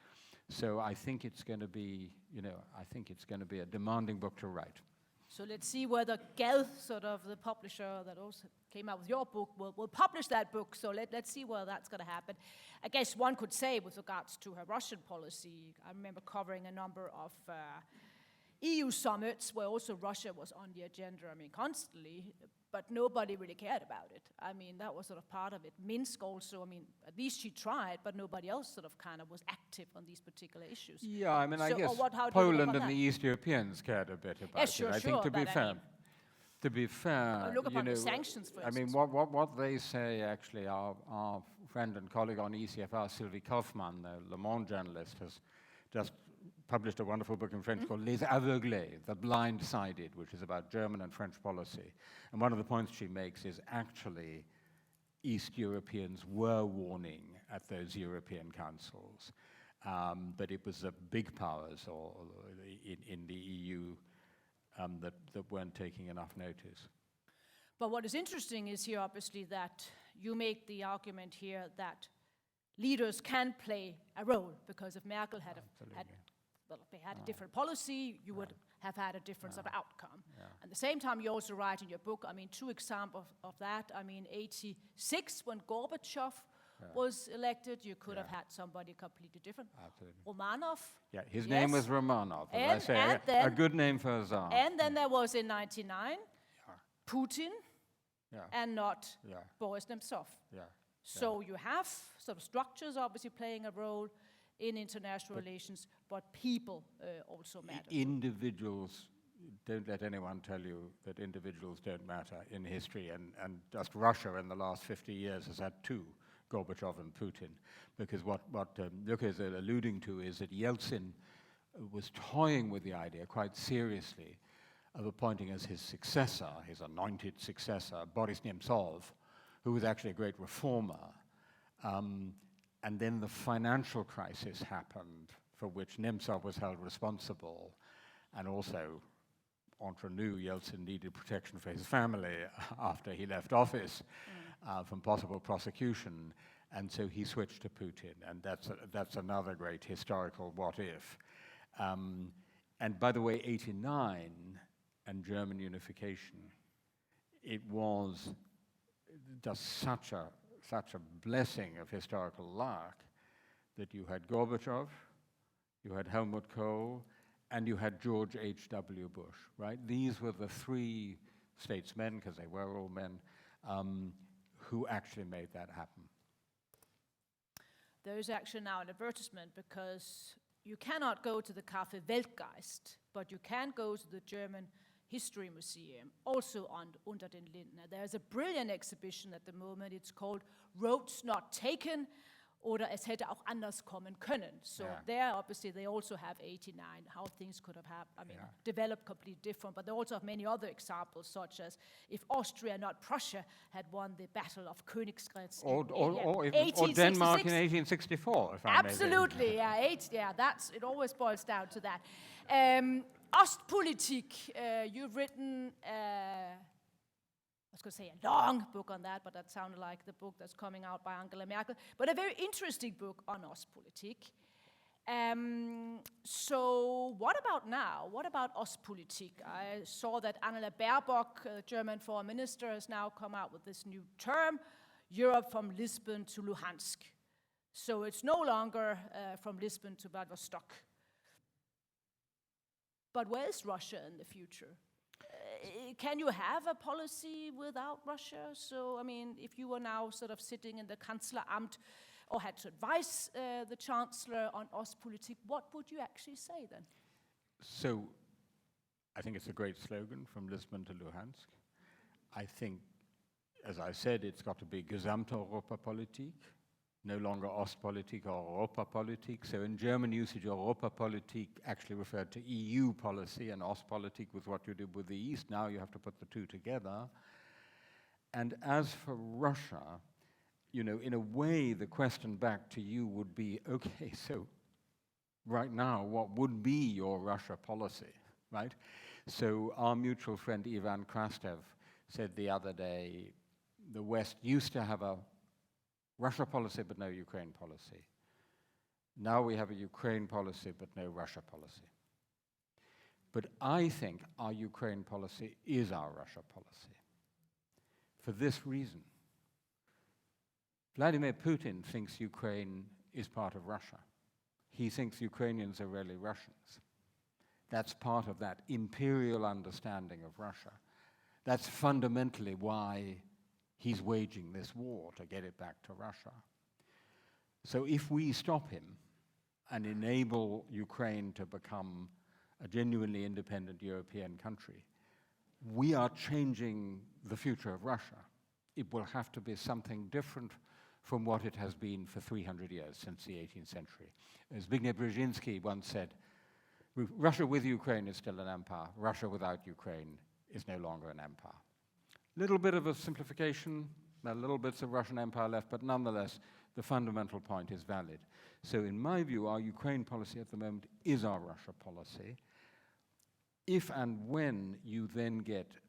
So I think it's going to be, I think it's going to be a demanding book to write. So let's see whether Gad, sort of the publisher that also came out with your book, will publish that book. So let's see whether that's going to happen. I guess one could say with regards to her Russian policy, I remember covering a number of EU summits where also Russia was on the agenda, I mean, constantly, but nobody really cared about it. I mean, that was sort of part of it. Minsk also, I mean, at least she tried, but nobody else sort of kind of was active on these particular issues. Yeah, I mean, so, I guess Poland and the East Europeans cared a bit about it. I think, to be fair, look upon the sanctions, for instance. I mean, what they say, actually, our friend and colleague on ECFR, Sylvie Kaufmann, the Le Monde journalist, has just published a wonderful book in French called Les Aveuglés, The Blind-Sided, which is about German and French policy. And one of the points she makes is actually East Europeans were warning at those European councils, but it was the big powers in the EU that weren't taking enough notice. But what is interesting is here, obviously, that you make the argument here that leaders can play a role, because if Merkel had a different policy, you would have had a different sort of outcome. At the same time, you also write in your book, I mean, two examples of that. I mean, 86, when Gorbachev was elected, you could have had somebody completely different. Absolutely. Romanov. Yeah, his name was Romanov, and I say, a good name for a Tsar. And then there was in 99, Putin, and not Boris Nemtsov. So you have sort of structures obviously playing a role in international relations, but people also matter. Individuals, don't let anyone tell you that individuals don't matter in history, and just Russia in the last 50 years has had two, Gorbachev and Putin, because what Luca is alluding to is that Yeltsin was toying with the idea quite seriously of appointing as his successor, his anointed successor, Boris Nemtsov, who was actually a great reformer. And then the financial crisis happened, for which Nemtsov was held responsible, and also, entre nous, Yeltsin needed protection for his family after he left office from possible prosecution, and so he switched to Putin, and that's another great historical what-if. And by the way, 89 and German unification, it was just such a blessing of historical luck that you had Gorbachev, you had Helmut Kohl, and you had George H.W. Bush, right? These were the three statesmen, because they were all men, who actually made that happen. There is actually now an advertisement, because you cannot go to the Café Weltgeist, but you can go to the German History Museum, also under den Linden. There's a brilliant exhibition at the moment. It's called Roads Not Taken, oder es hätte auch anders kommen können. So there, obviously, they also have 89, how things could have happened, developed completely different. But they also have many other examples, such as if Austria, not Prussia, had won the Battle of Königsgrätz Or in Denmark in 1864, if I may say. Absolutely, it always boils down to that. Ostpolitik, you've written, I was going to say a long book on that, but that sounded like the book that's coming out by Angela Merkel, but a very interesting book on Ostpolitik. So what about now? What about Ostpolitik? I saw that Annalena Baerbock, German foreign minister, has now come out with this new term, Europe from Lisbon to Luhansk. So it's no longer from Lisbon to Vladivostok. But where is Russia in the future? Can you have a policy without Russia? So, I mean, if you were now sort of sitting in the Kanzleramt or had to advise the Chancellor on Ostpolitik, what would you actually say then? So, I think it's a great slogan, from Lisbon to Luhansk. I think, as I said, it's got to be Gesamteuropapolitik, no longer Ostpolitik or Europapolitik. So in German usage, Europapolitik actually referred to EU policy, and Ostpolitik was what you did with the East. Now you have to put the two together. And as for Russia, you know, in a way, the question back to you would be, okay, so right now, what would be your Russia policy, right? So our mutual friend Ivan Krastev said the other day, the West used to have a Russia policy, but no Ukraine policy. Now we have a Ukraine policy, but no Russia policy. But I think our Ukraine policy is our Russia policy. For this reason, Vladimir Putin thinks Ukraine is part of Russia. He thinks Ukrainians are really Russians. That's part of that imperial understanding of Russia. That's fundamentally why he's waging this war, to get it back to Russia. So if we stop him and enable Ukraine to become a genuinely independent European country, we are changing the future of Russia. It will have to be something different from what it has been for 300 years, since the 18th century. As Zbigniew Brzezinski once said, Russia with Ukraine is still an empire. Russia without Ukraine is no longer an empire. Little bit of a simplification, little bits of Russian empire left, but nonetheless, the fundamental point is valid. So in my view, our Ukraine policy at the moment is our Russia policy. If and when you then get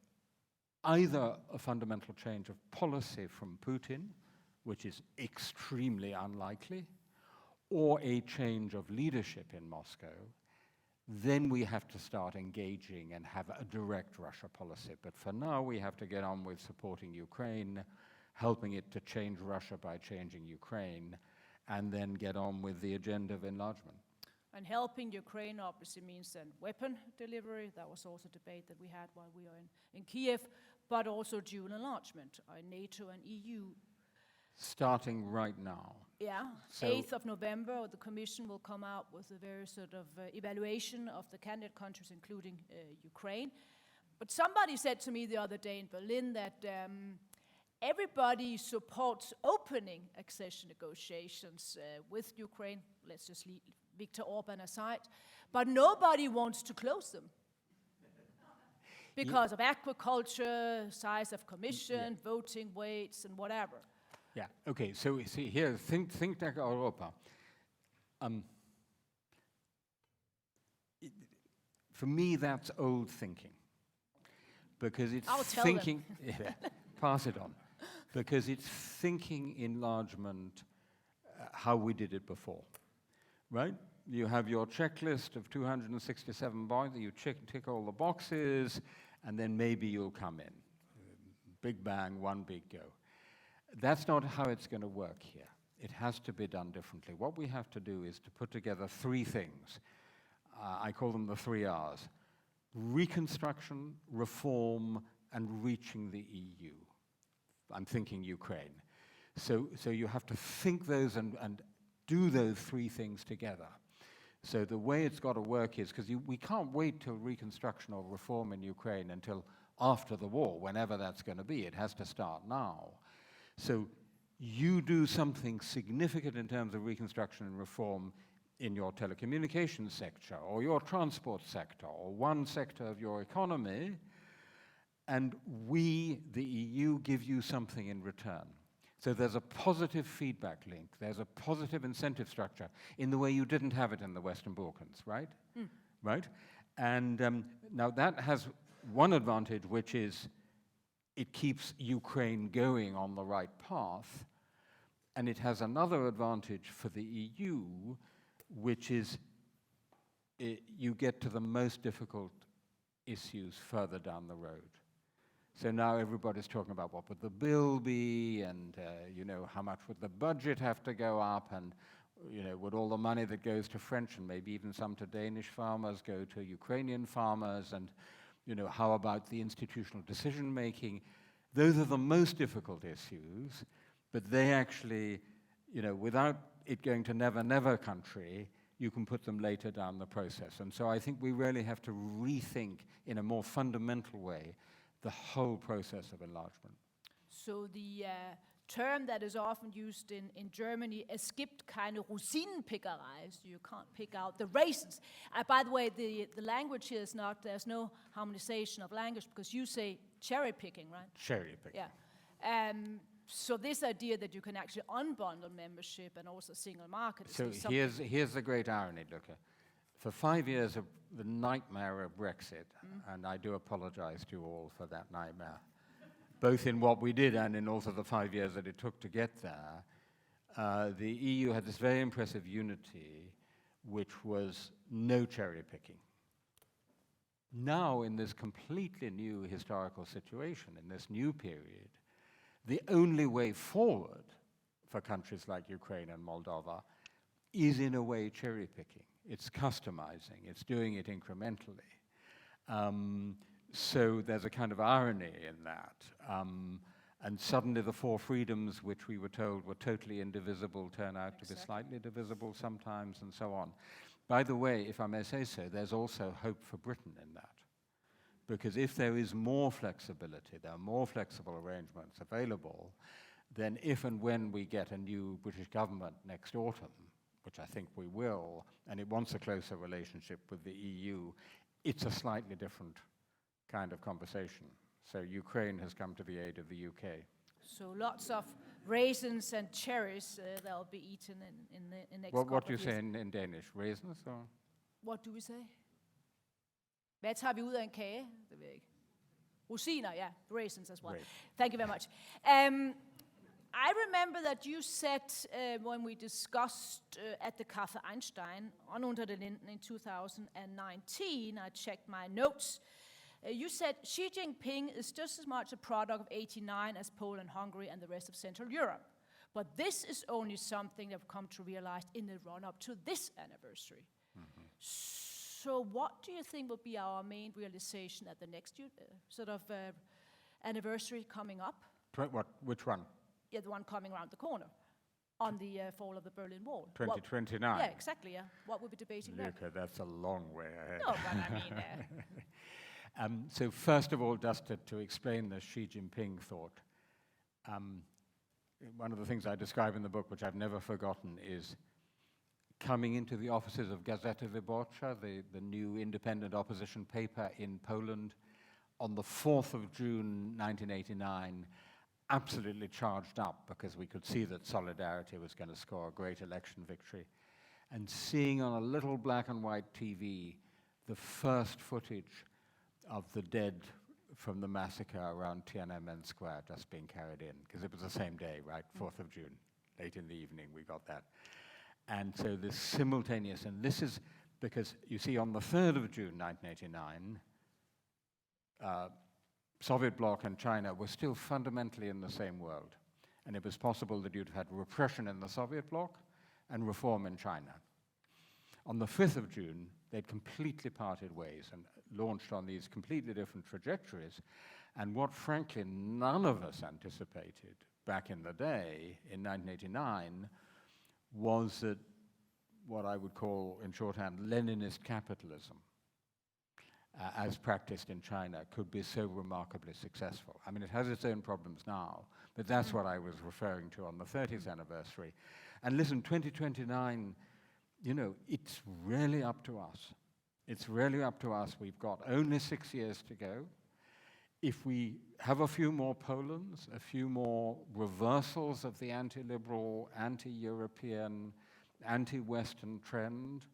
either a fundamental change of policy from Putin, which is extremely unlikely, or a change of leadership in Moscow, then we have to start engaging and have a direct Russia policy. But for now, we have to get on with supporting Ukraine, helping it to change Russia by changing Ukraine, and then get on with the agenda of enlargement. And helping Ukraine obviously means then weapon delivery. That was also a debate that we had while we were in Kiev, but also dual enlargement, NATO and EU. Starting right now. Yeah, So 8th of November, the Commission will come out with a very sort of evaluation of the candidate countries, including Ukraine. But somebody said to me the other day in Berlin that everybody supports opening accession negotiations with Ukraine. Let's just leave Viktor Orban aside. But nobody wants to close them. Because of agriculture, size of commission, voting weights, and whatever. Yeah, okay, so see here, think like Europa. For me, that's old thinking. Because it's thinking, pass it on. Because it's thinking enlargement how we did it before, right? You have your checklist of 267 points, you tick all the boxes, and then maybe you'll come in. Big bang, one big go. That's not how it's going to work here. It has to be done differently. What we have to do is to put together three things. I call them the 3 R's. Reconstruction, reform, and reaching the EU. I'm thinking Ukraine. So you have to think those and do those three things together. So the way it's got to work is, because we can't wait till reconstruction or reform in Ukraine until after the war, whenever that's going to be. It has to start now. So you do something significant in terms of reconstruction and reform in your telecommunications sector or your transport sector or one sector of your economy, and we, the EU, give you something in return. So there's a positive feedback link, there's a positive incentive structure in the way you didn't have it in the Western Balkans, right? Right? And now that has one advantage, which is it keeps Ukraine going on the right path, and it has another advantage for the EU, which is you get to the most difficult issues further down the road. So now everybody's talking about what would the bill be, and how much would the budget have to go up, and would all the money that goes to French and maybe even some to Danish farmers go to Ukrainian farmers, and how about the institutional decision making? Those are the most difficult issues, but they actually, without it going to never, never country, you can put them later down the process. And so I think we really have to rethink in a more fundamental way the whole process of enlargement. So the term that is often used in Germany, es gibt keine Rosinenpickerei, so you can't pick out the raisins. By the way, the language here is not, there's no harmonization of language, because you say cherry picking, right? Cherry picking. Yeah. So this idea that you can actually unbundle membership and also single market. So here's the great irony, Luca. For 5 years of the nightmare of Brexit, and I do apologize to you all for that nightmare, both in what we did and in also the 5 years that it took to get there, the EU had this very impressive unity, which was no cherry picking. Now, in this completely new historical situation, in this new period, the only way forward for countries like Ukraine and Moldova is in a way cherry picking. It's customizing, it's doing it incrementally. So there's a kind of irony in that. And suddenly the four freedoms, which we were told were totally indivisible, turn out to be slightly divisible sometimes, and so on. By the way, if I may say so, there's also hope for Britain in that. Because if there is more flexibility, there are more flexible arrangements available, then if and when we get a new British government next autumn, which I think we will, and it wants a closer relationship with the EU, it's a slightly different kind of conversation. So Ukraine has come to the aid of the UK. So lots of raisins and cherries that will be eaten in the next couple of years. What do you say in Danish? Raisins? Or? What do we say? Hvad tager vi ud af en kage? Det ved jeg ikke. Rosiner, yeah, raisins as well. Right. Thank you very much. I remember that you said when we discussed at the Café Einstein on Unter den Linden in 2019, I checked my notes, you said Xi Jinping is just as much a product of '89 as Poland, Hungary, and the rest of Central Europe. But this is only something that we've come to realize in the run-up to this anniversary. So what do you think will be our main realization at the next anniversary coming up? Which one? Yeah, the one coming around the corner on the fall of the Berlin Wall. 2029? Yeah, exactly, yeah. What we'll be debating there. Luca, that's a long way ahead. No, but I mean... So first of all, just to explain the Xi Jinping thought, one of the things I describe in the book, which I've never forgotten, is coming into the offices of Gazeta Wyborcza, the new independent opposition paper in Poland, on the 4th of June 1989, absolutely charged up because we could see that Solidarity was going to score a great election victory, and seeing on a little black and white TV the first footage of the dead from the massacre around Tiananmen Square just being carried in, because it was the same day, right, 4th of June, late in the evening we got that. And so this simultaneous, and this is because, you see, on the 3rd of June 1989, Soviet bloc and China were still fundamentally in the same world. And it was possible that you'd have had repression in the Soviet bloc and reform in China. On the 5th of June, they'd completely parted ways and launched on these completely different trajectories. And what, frankly, none of us anticipated back in the day, in 1989, was that what I would call, in shorthand, Leninist capitalism, as practiced in China, could be so remarkably successful. I mean, it has its own problems now, But that's what I was referring to on the 30th anniversary. And listen, 2029, you know, it's really up to us. It's really up to us. We've got only 6 years to go. If we have a few more Polands, a few more reversals of the anti-liberal, anti-European, anti-Western trend,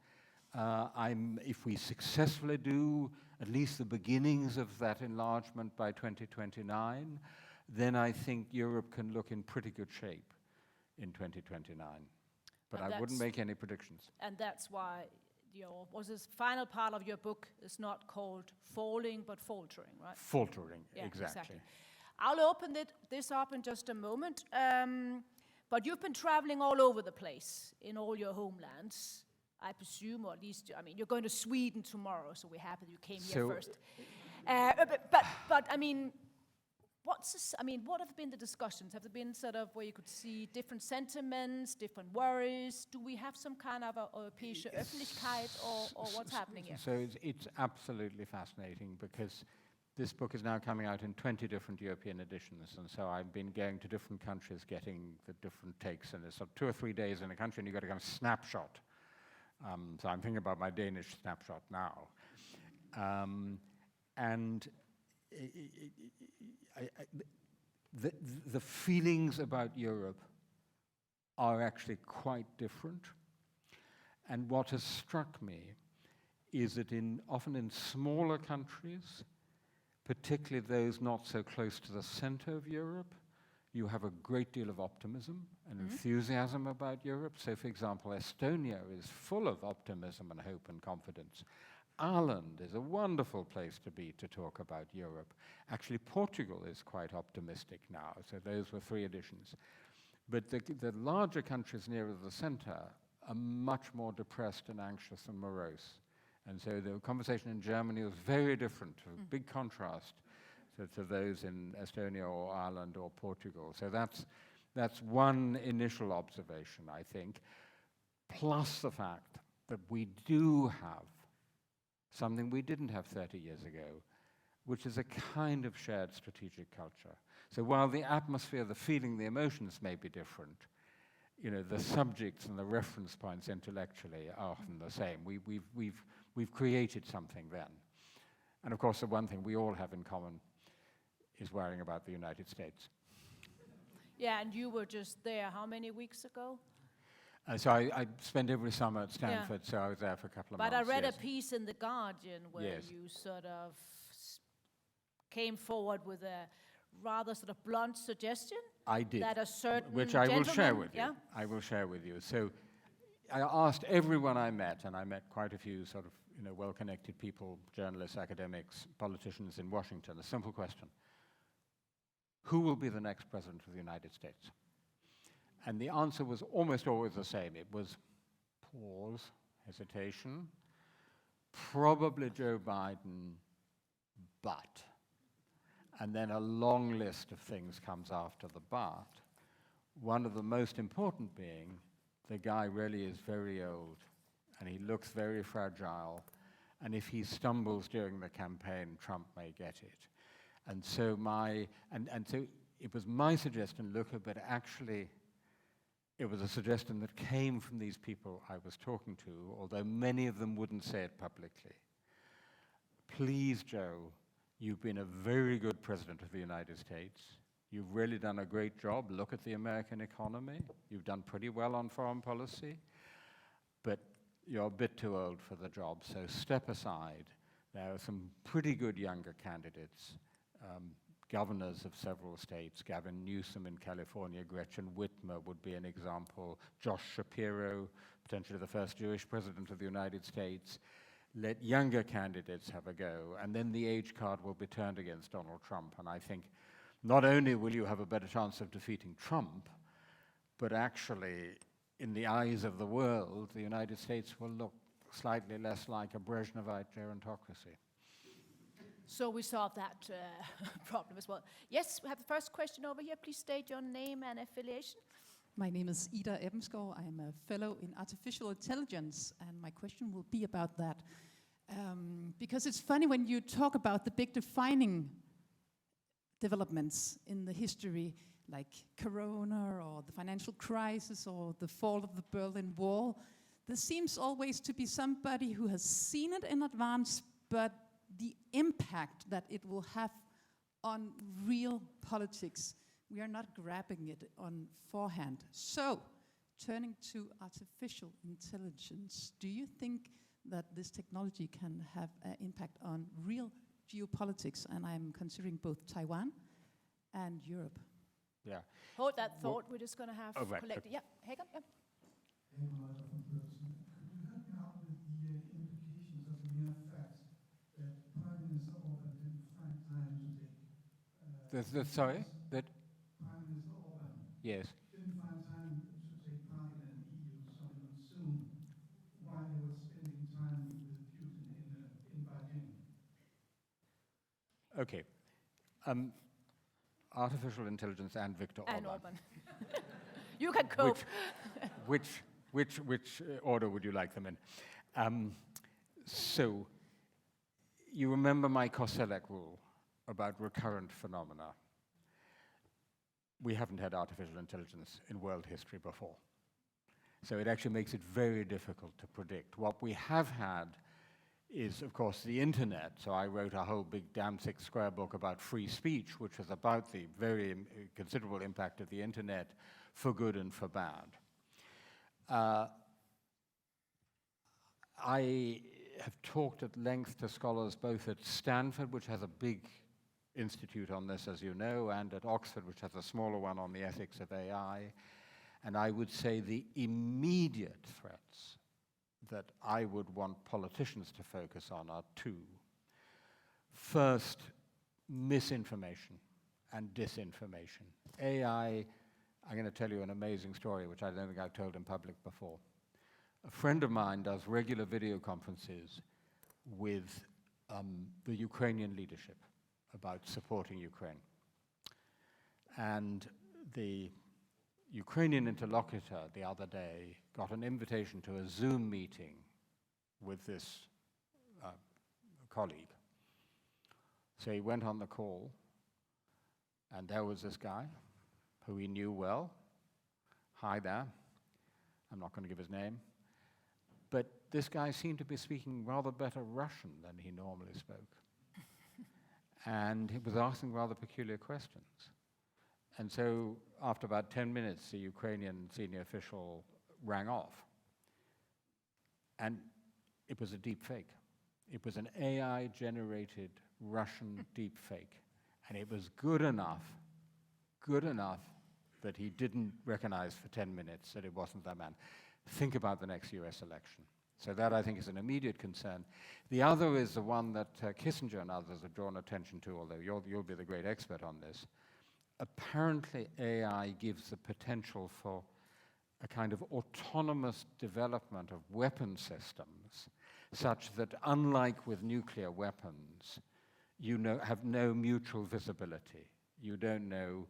if we successfully do at least the beginnings of that enlargement by 2029, then I think Europe can look in pretty good shape in 2029. But I wouldn't make any predictions. And that's why this final part of your book is not called falling, but faltering, right? Faltering, Yeah, exactly. I'll open this up in just a moment. But you've been traveling all over the place in all your homelands, I presume, or at least, I mean, you're going to Sweden tomorrow, so we're happy that you came here first. But I mean, what have been the discussions? Have there been sort of where you could see different sentiments, different worries? Do we have some kind of a europäische Öffentlichkeit, or what's happening here? So it's absolutely fascinating, because this book is now coming out in 20 different European editions, and so I've been going to different countries getting the different takes, and it's sort of 2 or 3 days in a country, and you've got to kind of snapshot. So I'm thinking about my Danish snapshot now. The feelings about Europe are actually quite different. And what has struck me is that often in smaller countries, particularly those not so close to the center of Europe, you have a great deal of optimism and enthusiasm about Europe. So, for example, Estonia is full of optimism and hope and confidence. Ireland is a wonderful place to be to talk about Europe. Actually, Portugal is quite optimistic now, so those were 3 editions. But the larger countries nearer the center are much more depressed and anxious and morose. And so the conversation in Germany was very different, a big contrast to those in Estonia or Ireland or Portugal. So that's one initial observation, I think, plus the fact that we do have something we didn't have 30 years ago, which is a kind of shared strategic culture. So while the atmosphere, the feeling, the emotions may be different, you know, the subjects and the reference points intellectually are often the same. We've created something then. And of course, the one thing we all have in common is worrying about the United States. Yeah, and you were just there how many weeks ago? So I spent every summer at Stanford, so I was there for a couple of months. But I read a piece in The Guardian where you sort of came forward with a rather sort of blunt suggestion. I did. That a certain which I will share with you. Yeah? I will share with you. So I asked everyone I met, and I met quite a few sort of, you know, well-connected people, journalists, academics, politicians in Washington, a simple question. Who will be the next president of the United States? And the answer was almost always the same. It was pause, hesitation, probably Joe Biden, but. And then a long list of things comes after the but. One of the most important being, the guy really is very old, and he looks very fragile, and if he stumbles during the campaign, Trump may get it. And so so it was my suggestion, but actually it was a suggestion that came from these people I was talking to, although many of them wouldn't say it publicly. Please, Joe, you've been a very good president of the United States. You've really done a great job. Look at the American economy. You've done pretty well on foreign policy, but you're a bit too old for the job, so step aside. There are some pretty good younger candidates, governors of several states, Gavin Newsom in California, Gretchen Whitmer would be an example, Josh Shapiro, potentially the first Jewish president of the United States. Let younger candidates have a go, and then the age card will be turned against Donald Trump. And I think not only will you have a better chance of defeating Trump, but actually, in the eyes of the world, the United States will look slightly less like a Brezhnevite gerontocracy. So we solved that problem as well. Yes, we have the first question over here. Please state your name and affiliation. My name is Ida Ebbensgaard. I am a fellow in artificial intelligence, and my question will be about that. Because it's funny when you talk about the big defining developments in the history, like Corona or the financial crisis or the fall of the Berlin Wall, there seems always to be somebody who has seen it in advance, but the impact that it will have on real politics, we are not grabbing it on forehand. So, turning to artificial intelligence, do you think that this technology can have an impact on real geopolitics? And I'm considering both Taiwan and Europe. Yeah. Hold that thought. We're just going to have right. collected. Yeah, Hagen. Yeah. Could you help me out with the implications of the mere fact that Prime Minister Orban didn't find time to take... Sorry? That? Prime Minister Orban Yes. didn't find time to take part in an EU summit soon while he was spending time with Putin in Beijing. Okay. Artificial intelligence and Viktor And Orban. Orban. You can cope. Which order would you like them in? So, you remember my Koselleck rule about recurrent phenomena. We haven't had artificial intelligence in world history before. So it actually makes it very difficult to predict. What we have had is, of course, the internet. So I wrote a whole big Danzig square book about free speech, which was about the very considerable impact of the internet for good and for bad. I have talked at length to scholars both at Stanford, which has a big institute on this, as you know, and at Oxford, which has a smaller one on the ethics of AI. And I would say the immediate threats that I would want politicians to focus on are two. First, misinformation and disinformation. AI, I'm going to tell you an amazing story, which I don't think I've told in public before. A friend of mine does regular video conferences with the Ukrainian leadership about supporting Ukraine. And the Ukrainian interlocutor the other day got an invitation to a Zoom meeting with this colleague. So he went on the call, and there was this guy who he knew well. Hi there. I'm not going to give his name. But this guy seemed to be speaking rather better Russian than he normally spoke. And he was asking rather peculiar questions. And so after about 10 minutes, the Ukrainian senior official rang off. And it was a deep fake. It was an AI-generated Russian deep fake. And it was good enough that he didn't recognize for 10 minutes that it wasn't that man. Think about the next US election. So that, I think, is an immediate concern. The other is the one that Kissinger and others have drawn attention to, although you'll be the great expert on this. Apparently, AI gives the potential for a kind of autonomous development of weapon systems, such that, unlike with nuclear weapons, you have no mutual visibility. You don't know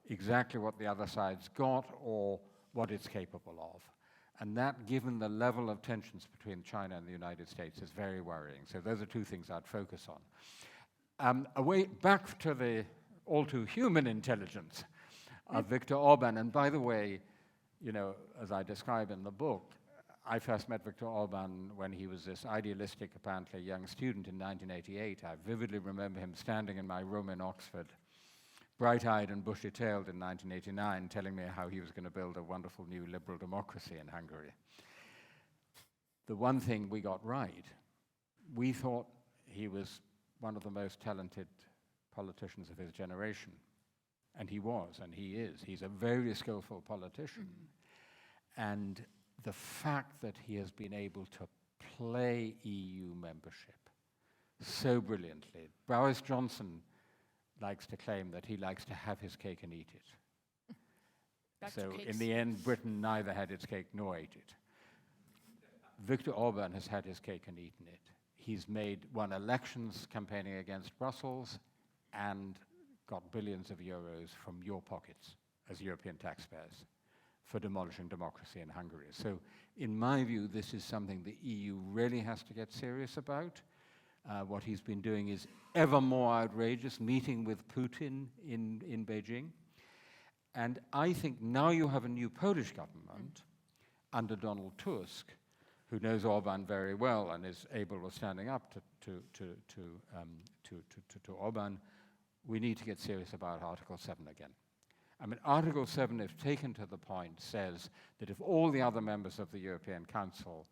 exactly what the other side's got or what it's capable of. And that, given the level of tensions between China and the United States, is very worrying. So those are two things I'd focus on. Back to the all-too-human intelligence of Viktor Orban. And by the way, you know, as I describe in the book, I first met Viktor Orban when he was this idealistic, apparently, young student in 1988. I vividly remember him standing in my room in Oxford, bright-eyed and bushy-tailed in 1989, telling me how he was going to build a wonderful new liberal democracy in Hungary. The one thing we got right, we thought he was one of the most talented politicians of his generation. And he was, and he is. He's a very skillful politician. And the fact that he has been able to play EU membership so brilliantly. Boris Johnson likes to claim that he likes to have his cake and eat it. So in the end, Britain neither had its cake nor ate it. Viktor Orban has had his cake and eaten it. He's won elections campaigning against Brussels and got billions of euros from your pockets as European taxpayers for demolishing democracy in Hungary. So in my view, this is something the EU really has to get serious about. What he's been doing is ever more outrageous, meeting with Putin in Beijing. And I think now you have a new Polish government under Donald Tusk, who knows Orban very well and is able of standing up to Orban. We need to get serious about Article 7 again. I mean, Article 7, if taken to the point, says that if all the other members of the European Council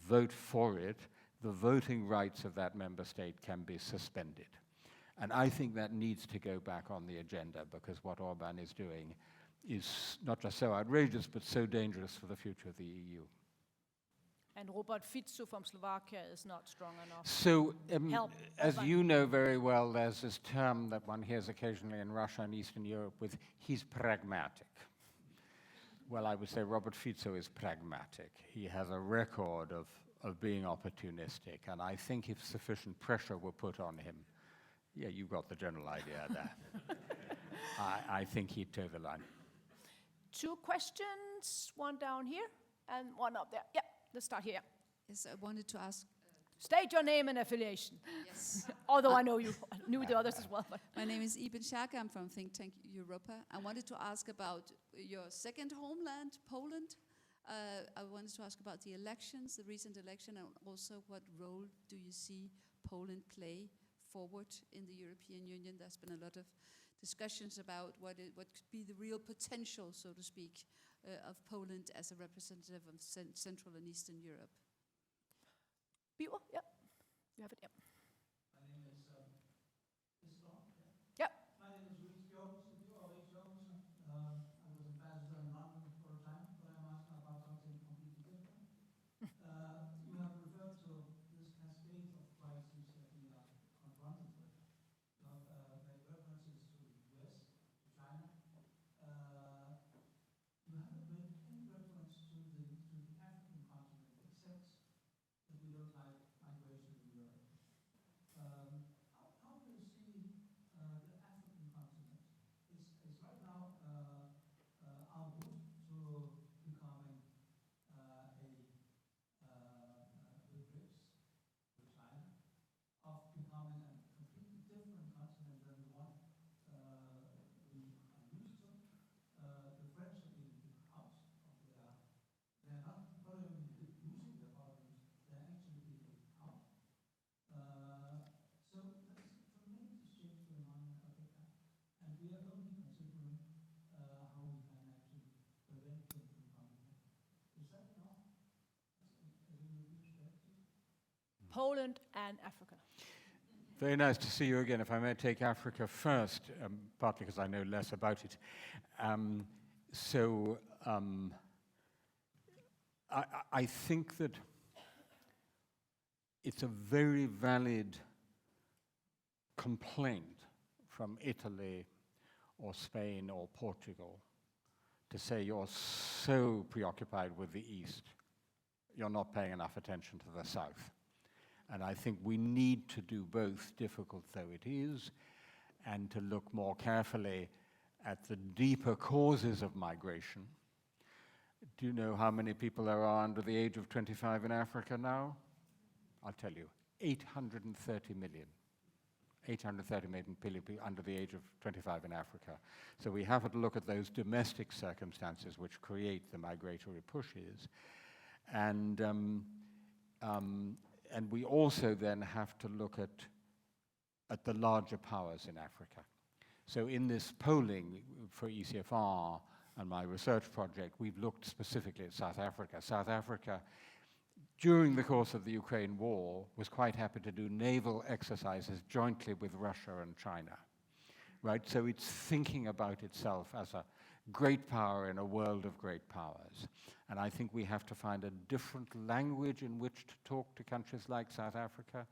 vote for it, the voting rights of that member state can be suspended. And I think that needs to go back on the agenda, because what Orban is doing is not just so outrageous, but so dangerous for the future of the EU. And Robert Fico from Slovakia is not strong enough. So, Help as Orban. you know very well, there's this term that one hears occasionally in Russia and Eastern Europe with, he's pragmatic. Well, I would say Robert Fico is pragmatic. He has a record of being opportunistic, and I think if sufficient pressure were put on him, yeah, you got the general idea there. I think he'd toe the line. 2 questions, one down here and one up there. Yeah, let's start here. Yes, I wanted to ask. State your name and affiliation. Yes. Although I know you knew the others as well. But My name is Iben Schake. I'm from think tank Europa. I wanted to ask about your second homeland, Poland. I wanted to ask about the elections, the recent election, and also what role do you see Poland play forward in the European Union? There's been a lot of discussions about what could be the real potential, so to speak, of Poland as a representative of Central and Eastern Europe. Biver, yeah, you have it. Yeah. My name is, is it on? Yeah. My name is Ries Jorgensen. I was ambassador in London for a time, but I'm asking about something completely different. You have referred to this cascade of crises that we are confronted with. You have made references to the US, to China. You haven't made any reference to the African continent, except that we don't like migration in Europe. How do you see the African continent? Is right now en route to becoming with BRICS, with China, of becoming a completely different continent than the one we are used to. The French have been out of they're not following losing their parliament, they're actually being out. So there's a tremendous change going on in Africa, and we are only considering how we can actually prevent them from coming here. Is that enough as a European strategy? Poland and Africa. Very nice to see you again. If I may take Africa first, partly because I know less about it. I think that it's a very valid complaint from Italy or Spain or Portugal to say you're so preoccupied with the East, you're not paying enough attention to the South. And I think we need to do both, difficult though it is, and to look more carefully at the deeper causes of migration. Do you know how many people there are under the age of 25 in Africa now? I'll tell you, 830 million. 830 million people under the age of 25 in Africa. So we have to look at those domestic circumstances which create the migratory pushes. And we also then have to look at the larger powers in Africa. So in this polling for ECFR and my research project, we've looked specifically at South Africa. South Africa, during the course of the Ukraine war, was quite happy to do naval exercises jointly with Russia and China, right? So it's thinking about itself as a great power in a world of great powers. And I think we have to find a different language in which to talk to countries like South Africa,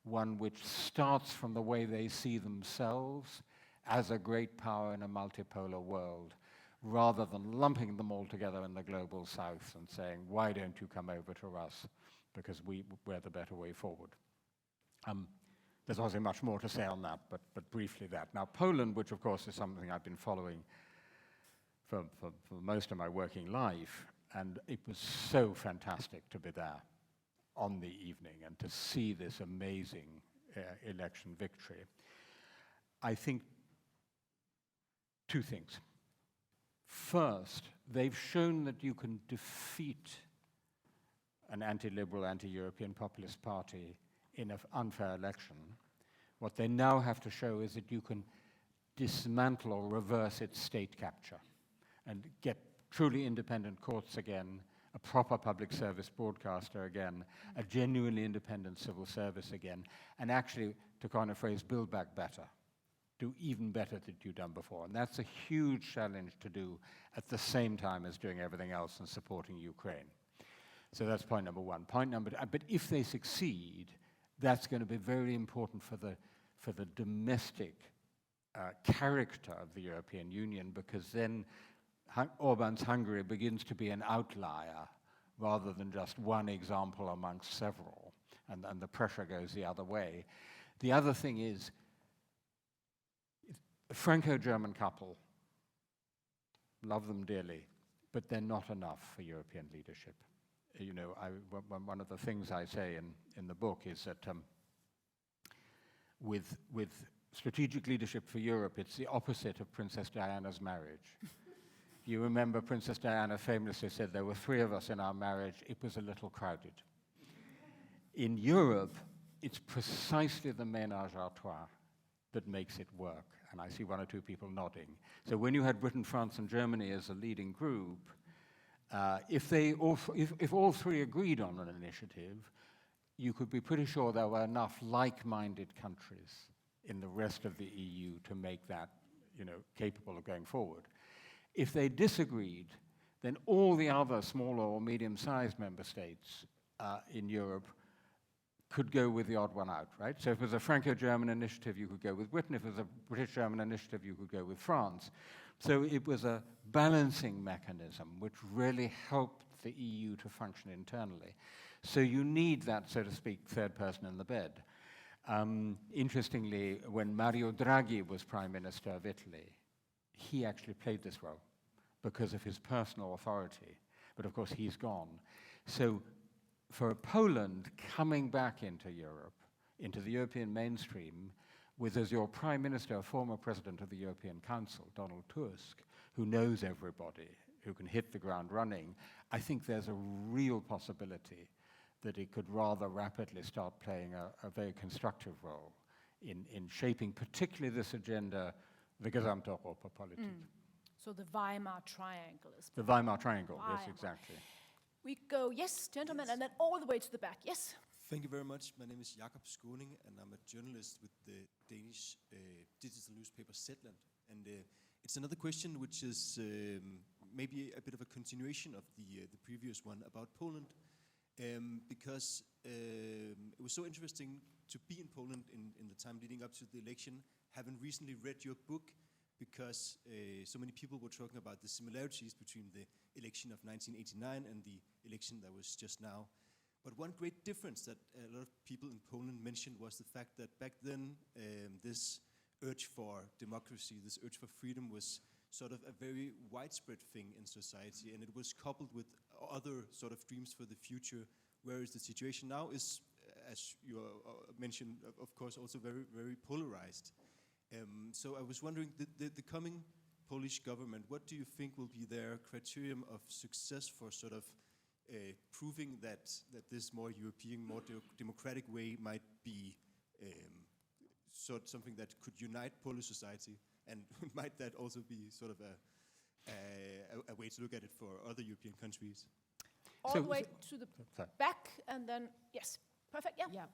one which starts from the way they see themselves as a great power in a multipolar world, rather than lumping them all together in the global South and saying, why don't you come over to us, because we're the better way forward. There's obviously much more to say on that, but briefly that. Now, Poland, which of course is something I've been following for most of my working life, and it was so fantastic to be there on the evening and to see this amazing election victory. I think 2 things. First, they've shown that you can defeat an anti-liberal, anti-European populist party in an unfair election. What they now have to show is that you can dismantle or reverse its state capture and get truly independent courts again, a proper public service broadcaster again, a genuinely independent civil service again, and actually, to coin a phrase, build back better. Do even better than you've done before. And that's a huge challenge to do at the same time as doing everything else and supporting Ukraine. So that's point number one. Point number two, but if they succeed, that's going to be very important for the domestic character of the European Union, because then Orban's Hungary begins to be an outlier rather than just one example amongst several, and the pressure goes the other way. The other thing is, a Franco-German couple, love them dearly, but they're not enough for European leadership. You know, one of the things I say in the book is that with strategic leadership for Europe, it's the opposite of Princess Diana's marriage. You remember Princess Diana famously said, there were 3 of us in our marriage, it was a little crowded. In Europe, it's precisely the ménage à trois that makes it work. And I see 1 or 2 people nodding. So when you had Britain, France, and Germany as a leading group, if all 3 agreed on an initiative, you could be pretty sure there were enough like-minded countries in the rest of the EU to make that, you know, capable of going forward. If they disagreed, then all the other smaller or medium-sized member states in Europe could go with the odd one out, right? So if it was a Franco-German initiative, you could go with Britain. If it was a British-German initiative, you could go with France. So it was a balancing mechanism which really helped the EU to function internally. So you need that, so to speak, third person in the bed. Interestingly, when Mario Draghi was Prime Minister of Italy, he actually played this role because of his personal authority. But of course, he's gone. So for Poland coming back into Europe, into the European mainstream, with as your Prime Minister, a former President of the European Council, Donald Tusk, who knows everybody, who can hit the ground running, I think there's a real possibility that it could rather rapidly start playing a very constructive role in shaping particularly this agenda, the Gesamteuropapolitik. So the Weimar Triangle is... The Weimar Triangle, yes, Weimar. exactly. We go, yes, gentlemen, and then all the way to the back. Yes? Thank you very much. My name is Jakob Skåning, and I'm a journalist with the Danish digital newspaper Zetland. And it's another question which is maybe a bit of a continuation of the previous one about Poland, because it was so interesting to be in Poland in the time leading up to the election, having recently read your book, because so many people were talking about the similarities between the election of 1989 and the election that was just now. But one great difference that a lot of people in Poland mentioned was the fact that back then this urge for democracy, this urge for freedom was sort of a very widespread thing in society, and it was coupled with other sort of dreams for the future, whereas the situation now is, as you mentioned, of course, also very, very polarized. So I was wondering, the coming Polish government, what do you think will be their criterion of success for sort of proving that this more European, more democratic way might be something that could unite Polish society, and might that also be sort of a way to look at it for other European countries? All the way to the back, and then, yes, perfect, yeah. Yeah,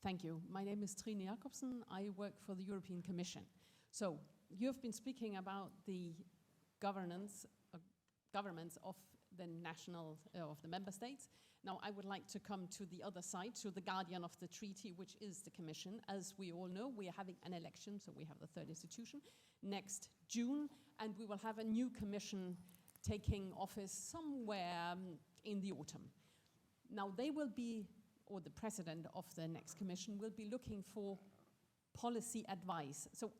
thank you. My name is Trine Jacobsen. I work for the European Commission. So you've been speaking about the governments of the national, of the member states. Now I would like to come to the other side, to the guardian of the treaty, which is the Commission. As we all know, we are having an election, so we have the third institution, next June, and we will have a new Commission taking office somewhere in the autumn. Now they will be, or the president of the next Commission will be looking for policy advice. So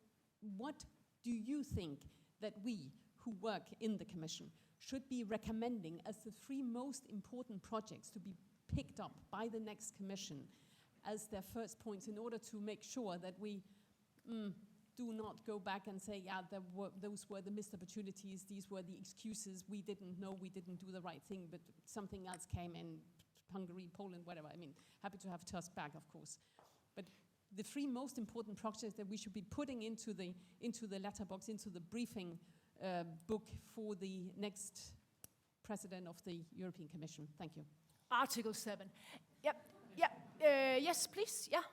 what do you think that we who work in the Commission should be recommending as the 3 most important projects to be picked up by the next Commission as their first points in order to make sure that we do not go back and say, yeah, those were the missed opportunities, these were the excuses, we didn't know, we didn't do the right thing, but something else came in, Hungary, Poland, whatever. I mean, happy to have Tusk back, of course. But the three most important projects that we should be putting into the letterbox, into the briefing book for the next president of the European Commission. Thank you. Article 7. Yep. Yes, please. Yeah.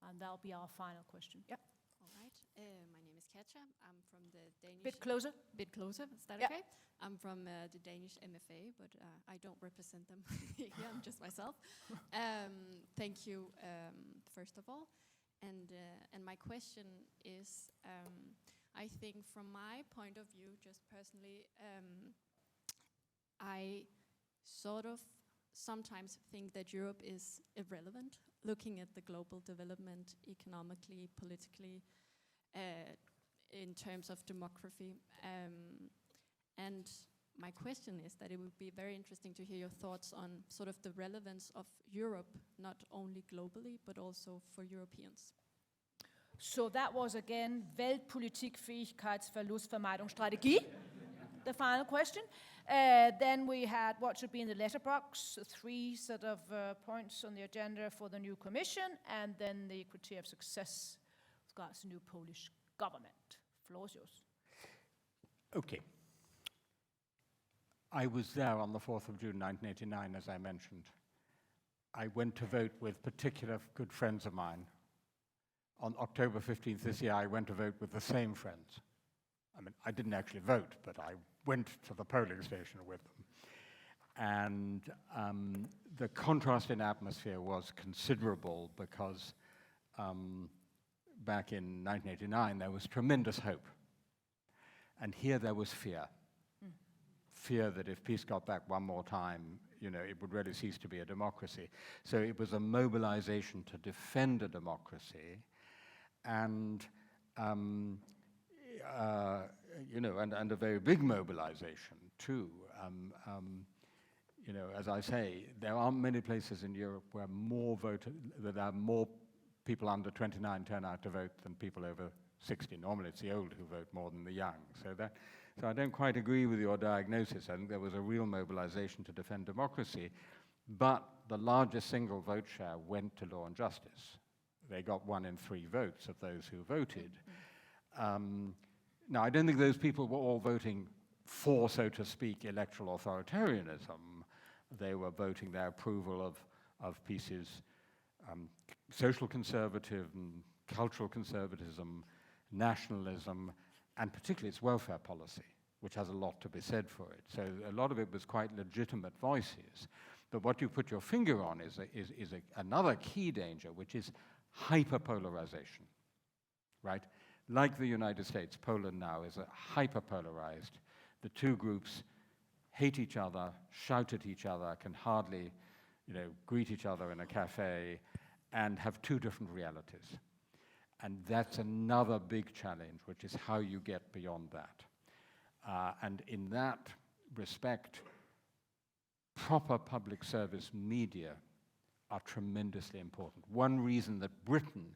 And that'll be our final question. Yep. All right. My name is Katja. I'm from the Danish... Bit closer. Bit closer. Is that Yep. okay? I'm from the Danish MFA, but I don't represent them here. I'm just myself. Thank you, first of all. And my question is, I think from my point of view, just personally, I sort of sometimes think that Europe is irrelevant, looking at the global development economically, politically, in terms of demography. And my question is that it would be very interesting to hear your thoughts on sort of the relevance of Europe, not only globally, but also for Europeans. So that was again Weltpolitik, Fähigkeitsverlustvermeidungsstrategie, the final question. Then we had what should be in the letterbox, 3 sort of points on the agenda for the new commission, and then the criteria of success with regards to the new Polish government. Floor is yours. Okay. I was there on the 4th of June 1989, as I mentioned. I went to vote with particular good friends of mine. On October 15th this year, I went to vote with the same friends. I mean, I didn't actually vote, but I went to the polling station with them. And the contrast in atmosphere was considerable because back in 1989, there was tremendous hope. And here there was fear. Fear that if peace got back one more time, you know, it would really cease to be a democracy. So it was a mobilization to defend a democracy, and you know, and a very big mobilization too. You know, as I say, there aren't many places in Europe where there are more people under 29 turn out to vote than people over 60. Normally it's the old who vote more than the young. So I don't quite agree with your diagnosis. I think there was a real mobilization to defend democracy, but the largest single vote share went to Law and Justice. They got 1 in 3 votes of those who voted. Now, I don't think those people were all voting for, so to speak, electoral authoritarianism. They were voting their approval of pieces, social conservative and cultural conservatism, nationalism, and particularly its welfare policy, which has a lot to be said for it. So a lot of it was quite legitimate voices. But what you put your finger on is another key danger, which is hyperpolarization, right? Like the United States, Poland now is hyperpolarized. The two groups hate each other, shout at each other, can hardly, you know, greet each other in a cafe, and have 2 different realities. And that's another big challenge, which is how you get beyond that. And in that respect, proper public service media are tremendously important. One reason that Britain,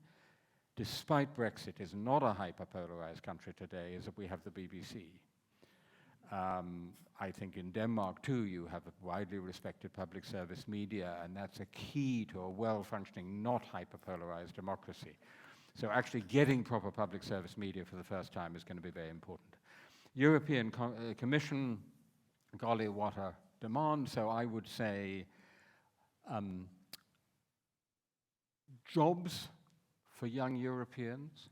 despite Brexit, is not a hyper-polarized country today is that we have the BBC. I think in Denmark, too, you have a widely respected public service media, and that's a key to a well-functioning, not hyper-polarized democracy. So actually getting proper public service media for the first time is going to be very important. European Commission, golly, what a demand. So I would say jobs for young Europeans,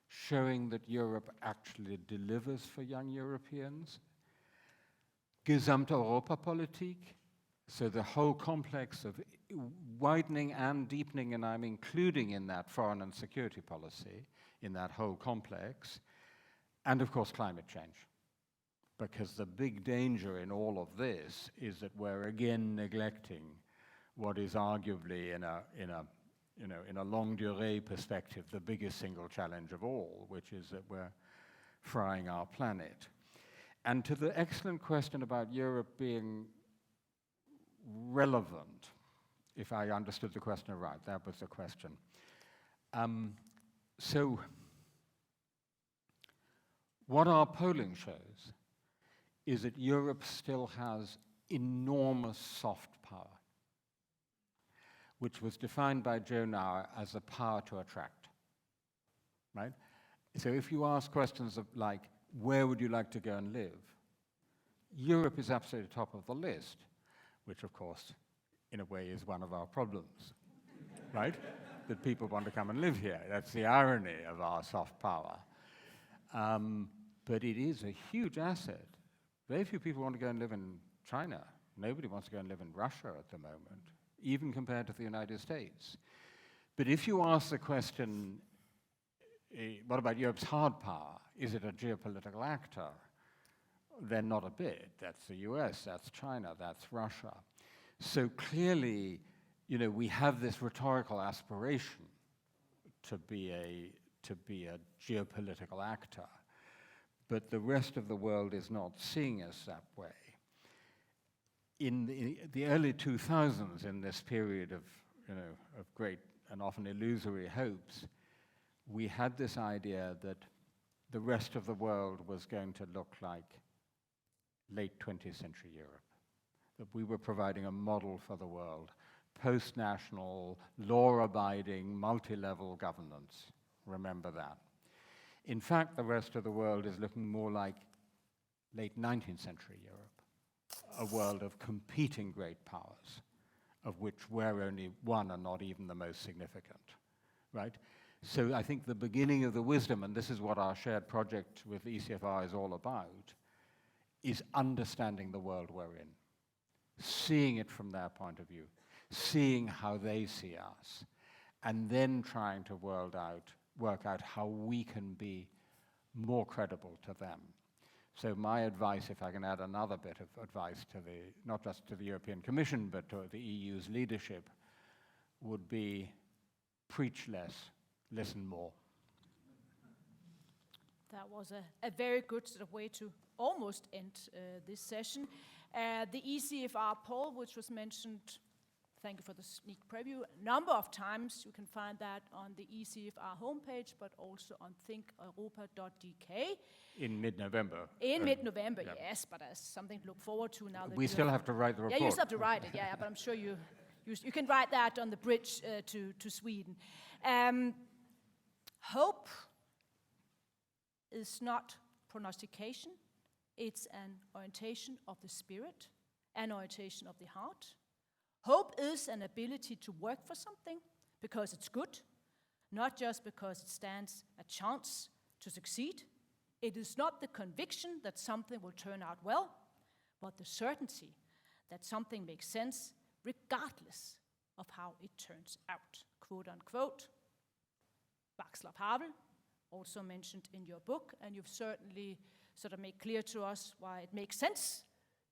showing that Europe actually delivers for young Europeans. Gesamteuropapolitik, so the whole complex of widening and deepening, and I'm including in that foreign and security policy, in that whole complex, and of course climate change. Because the big danger in all of this is that we're again neglecting what is arguably in a longue durée perspective, the biggest single challenge of all, which is that we're frying our planet. And to the excellent question about Europe being relevant, if I understood the question right. That was the question. So what our polling shows is that Europe still has enormous soft power, which was defined by Joe Nauer as the power to attract, right? So if you ask questions of like, where would you like to go and live? Europe is absolutely top of the list, which of course, in a way, is one of our problems, right? That people want to come and live here. That's the irony of our soft power. But it is a huge asset. Very few people want to go and live in China. Nobody wants to go and live in Russia at the moment, even compared to the United States. But if you ask the question, what about Europe's hard power? Is it a geopolitical actor? Then not a bit. That's the US, that's China, that's Russia. So clearly, you know, we have this rhetorical aspiration to be a geopolitical actor, but the rest of the world is not seeing us that way. In the early 2000s, in this period of, you know, of great and often illusory hopes, we had this idea that the rest of the world was going to look like late 20th century Europe, that we were providing a model for the world, post-national, law-abiding, multi-level governance. Remember that. In fact, the rest of the world is looking more like late 19th century Europe, a world of competing great powers, of which we're only one and not even the most significant, right? So I think the beginning of the wisdom, and this is what our shared project with ECFR is all about, is understanding the world we're in, seeing it from their point of view, seeing how they see us, and then trying to work out how we can be more credible to them. So my advice, if I can add another bit of advice to not just to the European Commission, but to the EU's leadership, would be preach less, listen more. That was a very good sort of way to almost end this session. The ECFR poll, which was mentioned, thank you for the sneak preview, a number of times. You can find that on the ECFR homepage, but also on thinkeuropa.dk. In mid-November. In mid-November, yeah. Yes, but there's something to look forward to now. That we still have to write the report. Yeah, you still have to write it, yeah, but I'm sure you can write that on the bridge to Sweden. Hope is not prognostication. It's an orientation of the spirit, an orientation of the heart. Hope is an ability to work for something because it's good, not just because it stands a chance to succeed. It is not the conviction that something will turn out well, but the certainty that something makes sense regardless of how it turns out, quote unquote. Václav Havel, also mentioned in your book, and you've certainly sort of made clear to us why it makes sense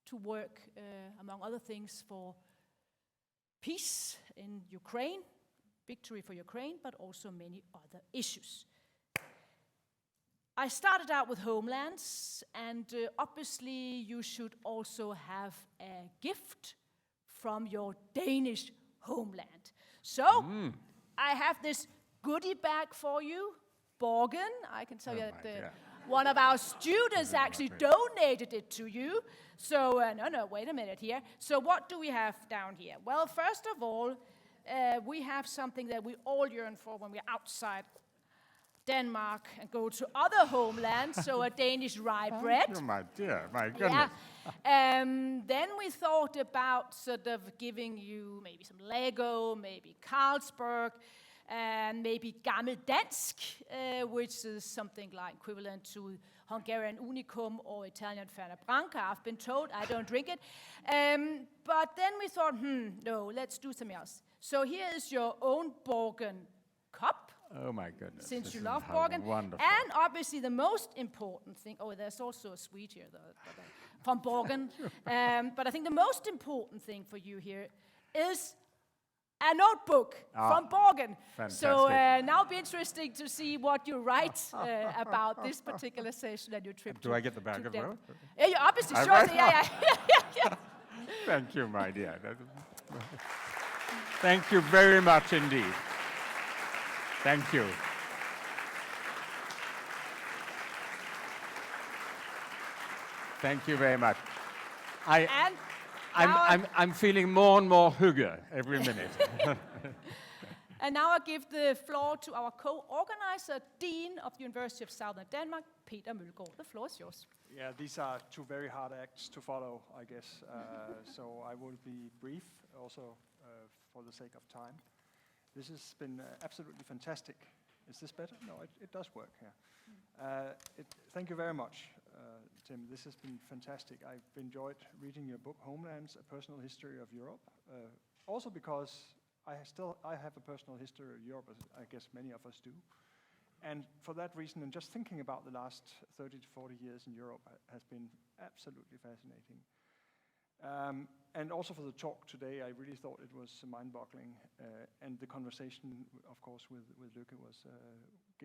to work, among other things, for peace in Ukraine, victory for Ukraine, but also many other issues. I started out with homelands, and obviously you should also have a gift from your Danish homeland. So I have this goodie bag for you, Borgen. I can tell you that one of our students actually donated it to you. So, no, wait a minute here. So what do we have down here? Well, first of all, we have something that we all yearn for when we're outside Denmark and go to other homelands, so a Danish rye bread. Oh, my dear, my goodness. Yeah. Then we thought about sort of giving you maybe some Lego, maybe Carlsberg, and maybe Gammeldansk, which is something like equivalent to Hungarian Unicum or Italian Fernet Branca. I've been told, I don't drink it. But then we thought, no, let's do something else. So here is your own Borgen cup. Oh my goodness. Since you love Borgen. Wonderful. And obviously the most important thing, there's also a sweet here from Borgen. But I think the most important thing for you here is a notebook from Borgen. Fantastic. So now it'll be interesting to see what you write about this particular session and your trip. Do I get the bag as well? Yeah, you obviously sure. Yeah. Thank you, my dear. Thank you very much indeed. Thank you. Thank you very much. And now I'm feeling more and more hygge every minute. And now I give the floor to our co-organizer, Dean of the University of Southern Denmark, Peter Mølgaard. The floor is yours. Yeah, these are two very hard acts to follow, I guess. So I will be brief, also for the sake of time. This has been absolutely fantastic. Is this better? No, it does work here. Thank you very much, Tim. This has been fantastic. I've enjoyed reading your book, Homelands, A Personal History of Europe. Also because I have a personal history of Europe, as I guess many of us do. And for that reason, and just thinking about the last 30 to 40 years in Europe has been absolutely fascinating. And also for the talk today, I really thought it was mind-boggling. And the conversation, of course, with Lykke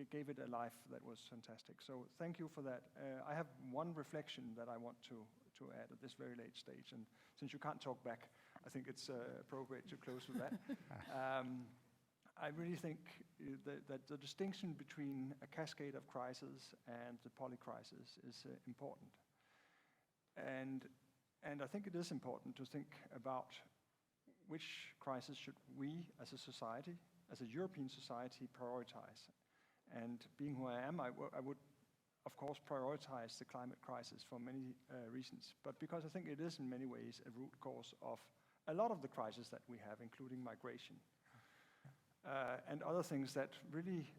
gave it a life that was fantastic. So thank you for that. I have one reflection that I want to add at this very late stage. And since you can't talk back, I think it's appropriate to close with that. I really think that the distinction between a cascade of crises and the polycrisis is important. And I think it is important to think about which crisis should we as a society, as a European society, prioritize. And being who I am, I would, of course, prioritize the climate crisis for many reasons, but because I think it is in many ways a root cause of a lot of the crises that we have, including migration. And other things that really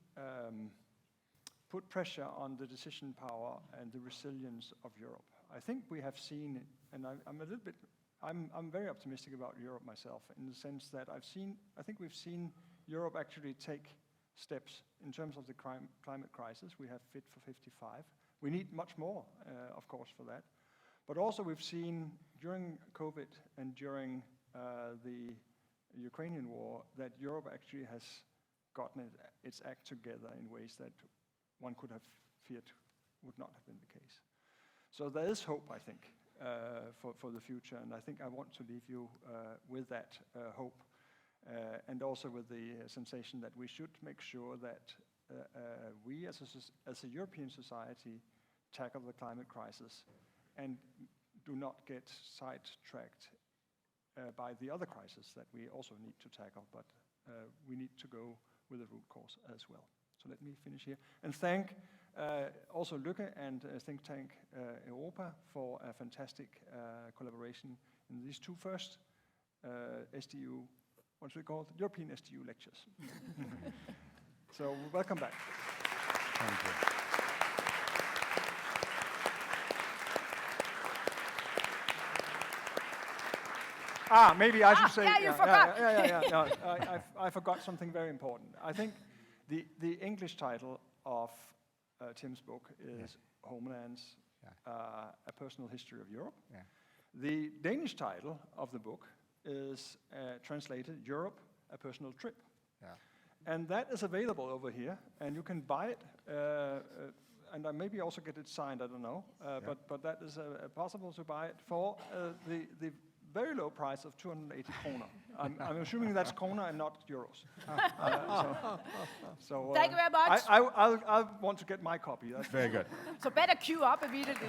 put pressure on the decision power and the resilience of Europe. I think we have seen, and I'm very optimistic about Europe myself, in the sense that I think we've seen Europe actually take steps in terms of the climate crisis. We have Fit for 55. We need much more, of course, for that. But also we've seen during COVID and during the Ukrainian war that Europe actually has gotten its act together in ways that one could have feared would not have been the case. So there is hope, I think, for the future, and I think I want to leave you with that hope, and also with the sensation that we should make sure that we as a European society tackle the climate crisis and do not get sidetracked by the other crises that we also need to tackle, but we need to go with the root cause as well. So let me finish here. And thank also Lykke and think tank Europa for a fantastic collaboration in these two first SDU, what's it called? European SDU lectures. So welcome back. Thank you. Maybe I should say. Yeah, you forgot. Yeah. I forgot something very important. I think the English title of Tim's book is Homelands, A Personal History of Europe. Yeah. The Danish title of the book is translated Europe, A Personal Trip. Yeah. And that is available over here, and you can buy it, and maybe also get it signed, I don't know, but that is possible to buy it for the very low price of 280 kroner. I'm assuming that's kroner and not euros. So Thank you very much. I want to get my copy. That's Very good. So better queue up immediately.